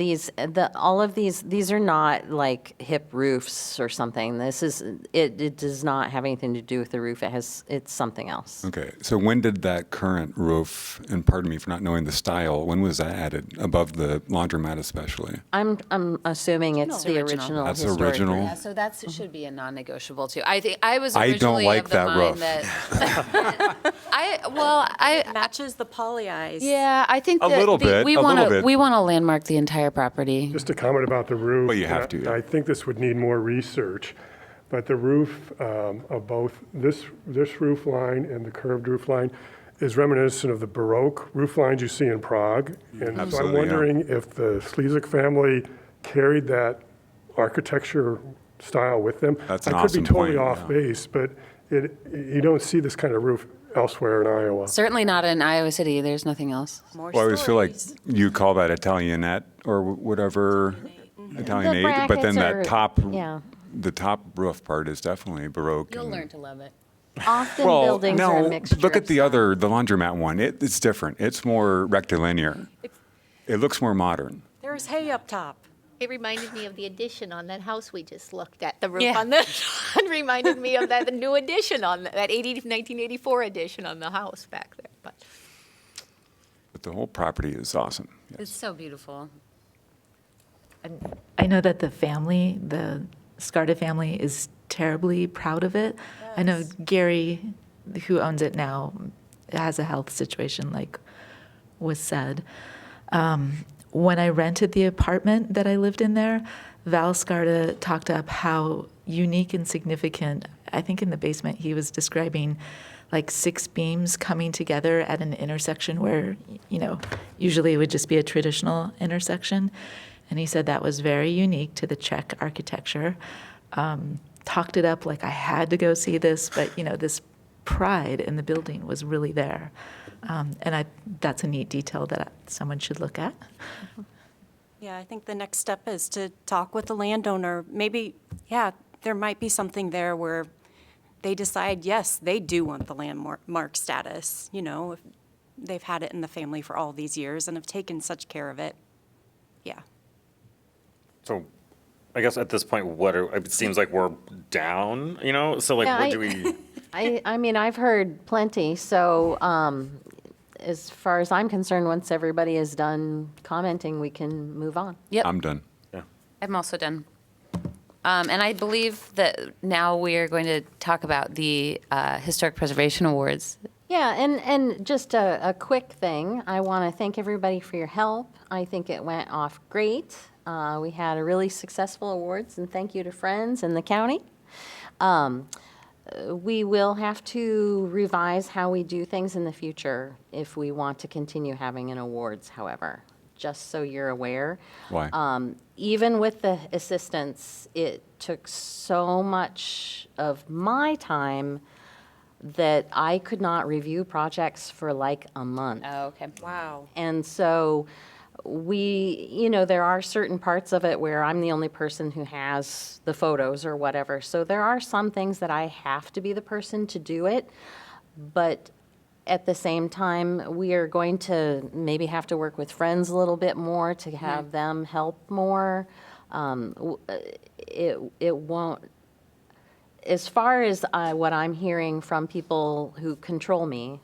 all of these are not like hip roofs or something. It does not have anything to do with the roof. It's something else. Okay, so when did that current roof, and pardon me for not knowing the style, when was that added, above the laundromat especially? I'm assuming it's the original. That's historic original? roof. Yeah, so that should be a non-negotiable too. I think, I was I don't originally like of the that mind roof. that. I Matches the poly eyes. yeah, I think A that little bit, we a want little to bit. we want to landmark the entire property. Just a comment about the roof. Well, you have and to, yeah. I think this would need more research, but the roof of both this roof line and the curved roof line is reminiscent of the Baroque roof lines you see in Prague. And so I'm Absolutely, yeah. wondering if the Slezak family carried that architecture style with them. That's an I could awesome be totally point, off yeah. base, but you don't see this kind of roof elsewhere in Iowa. Certainly not in Iowa City. There's nothing else. More Well, I always feel like stories. you call that Italianate or whatever, Italianate, but then brackets that yeah. the top roof part is definitely Baroque. You'll and- learn to love it. Often Well, buildings are a no, mixture. look at of the stuff. other, the laundromat one. It's different. It's more rectilinear. It looks more modern. There's hay up top. It reminded me of the addition on that house we just looked at. The roof Yeah. on the reminded me of the new addition on that 1984 addition on the house back there. But But the whole property is awesome. Yes. It's so beautiful. I know that the family, the Scarda family, is terribly proud of it. I know Gary, who owns it now, has a health situation, like was said. When I rented the apartment that I lived in there, Val Scarda talked up how unique and significant, I think in the basement he was describing like 6 beams coming together at an intersection where, usually it would just be a traditional intersection. And he said that was very unique to the Czech architecture. Talked it up like I had to go see this, but this pride in the building was really there. And that's a neat detail that someone should look at. Yeah, I think the next step is to talk with the landowner. Maybe, yeah, there might be something there where they decide, yes, they do want the landmark status, if they've had it in the family for all these years and have taken such care of it. Yeah. So I guess at this point, it seems like we're down, So like, Yeah, what do we? I mean, I've heard plenty, so as far as I'm concerned, once everybody is done commenting, we can move on. Yep, I'm done. I'm also done. And I believe that now we are going to talk about the Historic Preservation Awards. Yeah, and just a quick thing, I want to thank everybody for your help. I think it went off great. We had a really successful awards, and thank you to Friends and the county. We will have to revise how we do things in the future if we want to continue having an awards, however, just so you're aware. Why? Even with the assistance, it took so much of my time that I could not review projects for like a month. Oh, okay. Wow. And so there are certain parts of it where I'm the only person who has the photos or whatever. So there are some things that I have to be the person to do it. But at the same time, we are going to maybe have to work with Friends a little bit more to have them help more. It won't, as far as what I'm hearing from people who control me,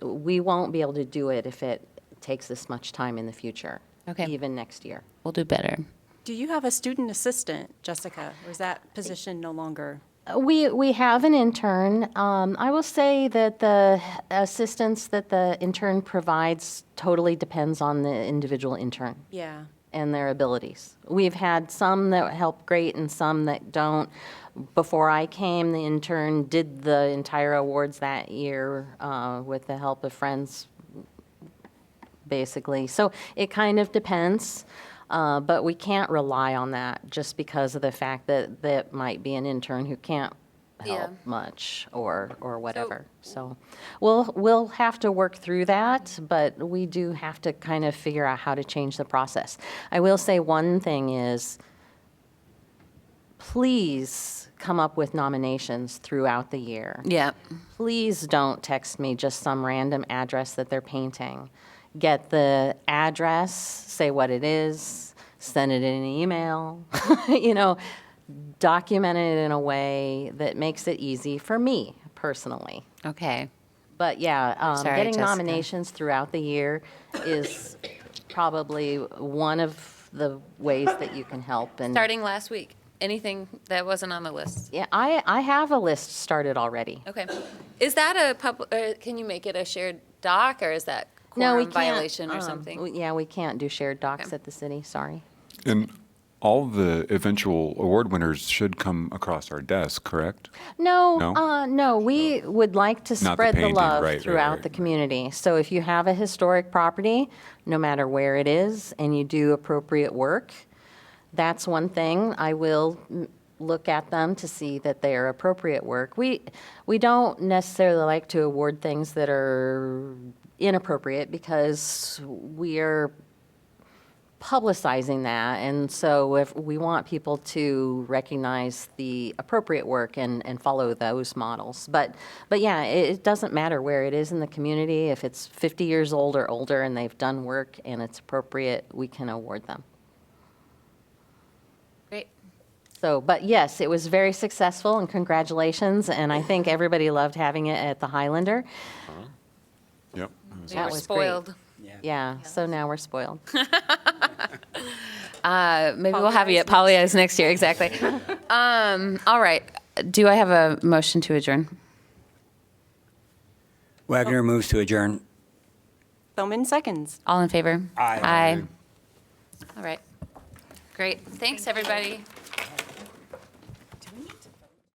we won't be able to do it if it takes this much time in the future. Okay. Even next year. We'll do better. Do you have a student assistant, Jessica, or is that position no longer? We have an intern. I will say that the assistance that the intern provides totally depends on the individual intern Yeah. and their abilities. We've had some that help great and some that don't. Before I came, the intern did the entire awards that year with the help of Friends, basically. So it kind of depends. But we can't rely on that just because of the fact that that might be an intern who can't help Yeah. much or whatever. So we'll have to work through that, but we do have to kind of figure out how to change the process. I will say one thing is, please come up with nominations throughout the year. Yeah. Please don't text me just some random address that they're painting. get the address, say what it is, send it in an email, document it in a way that makes it easy for me personally. Okay. But yeah, Sorry, getting Jessica. nominations throughout the year is probably one of the ways that you can help. And Starting last week, anything that wasn't on the list? yeah, I have a list started already. Okay. Is that a can you make it a shared doc, or is that No, we quorum can't. violation or something? Yeah, we can't do shared docs Okay. at the city, sorry. And all the eventual award winners should come across our desk, correct? No, No? no, we would like to Not the spread the painting, love right, right, throughout right, the right. community. So if you have a historic property, no matter where it is, and you do appropriate work, that's one thing. I will look at them to see that they are appropriate work. We don't necessarily like to award things that are inappropriate because we are publicizing that, and so if we want people to recognize the appropriate work and follow those models. But yeah, it doesn't matter where it is in the community. If it's 50 years old or older and they've done work and it's appropriate, we can award them. Great. So, but yes, it was very successful, and congratulations, and I think everybody loved having it at the Highlander. Yep. We That were was great. spoiled. Yeah, so now we're spoiled. Maybe we'll have you at Polly's next year, exactly. All right. Do I have a motion to adjourn? Wagner moves to adjourn. Bowman seconds. All in favor? Aye. Aye. All right. Great. Thanks, everybody.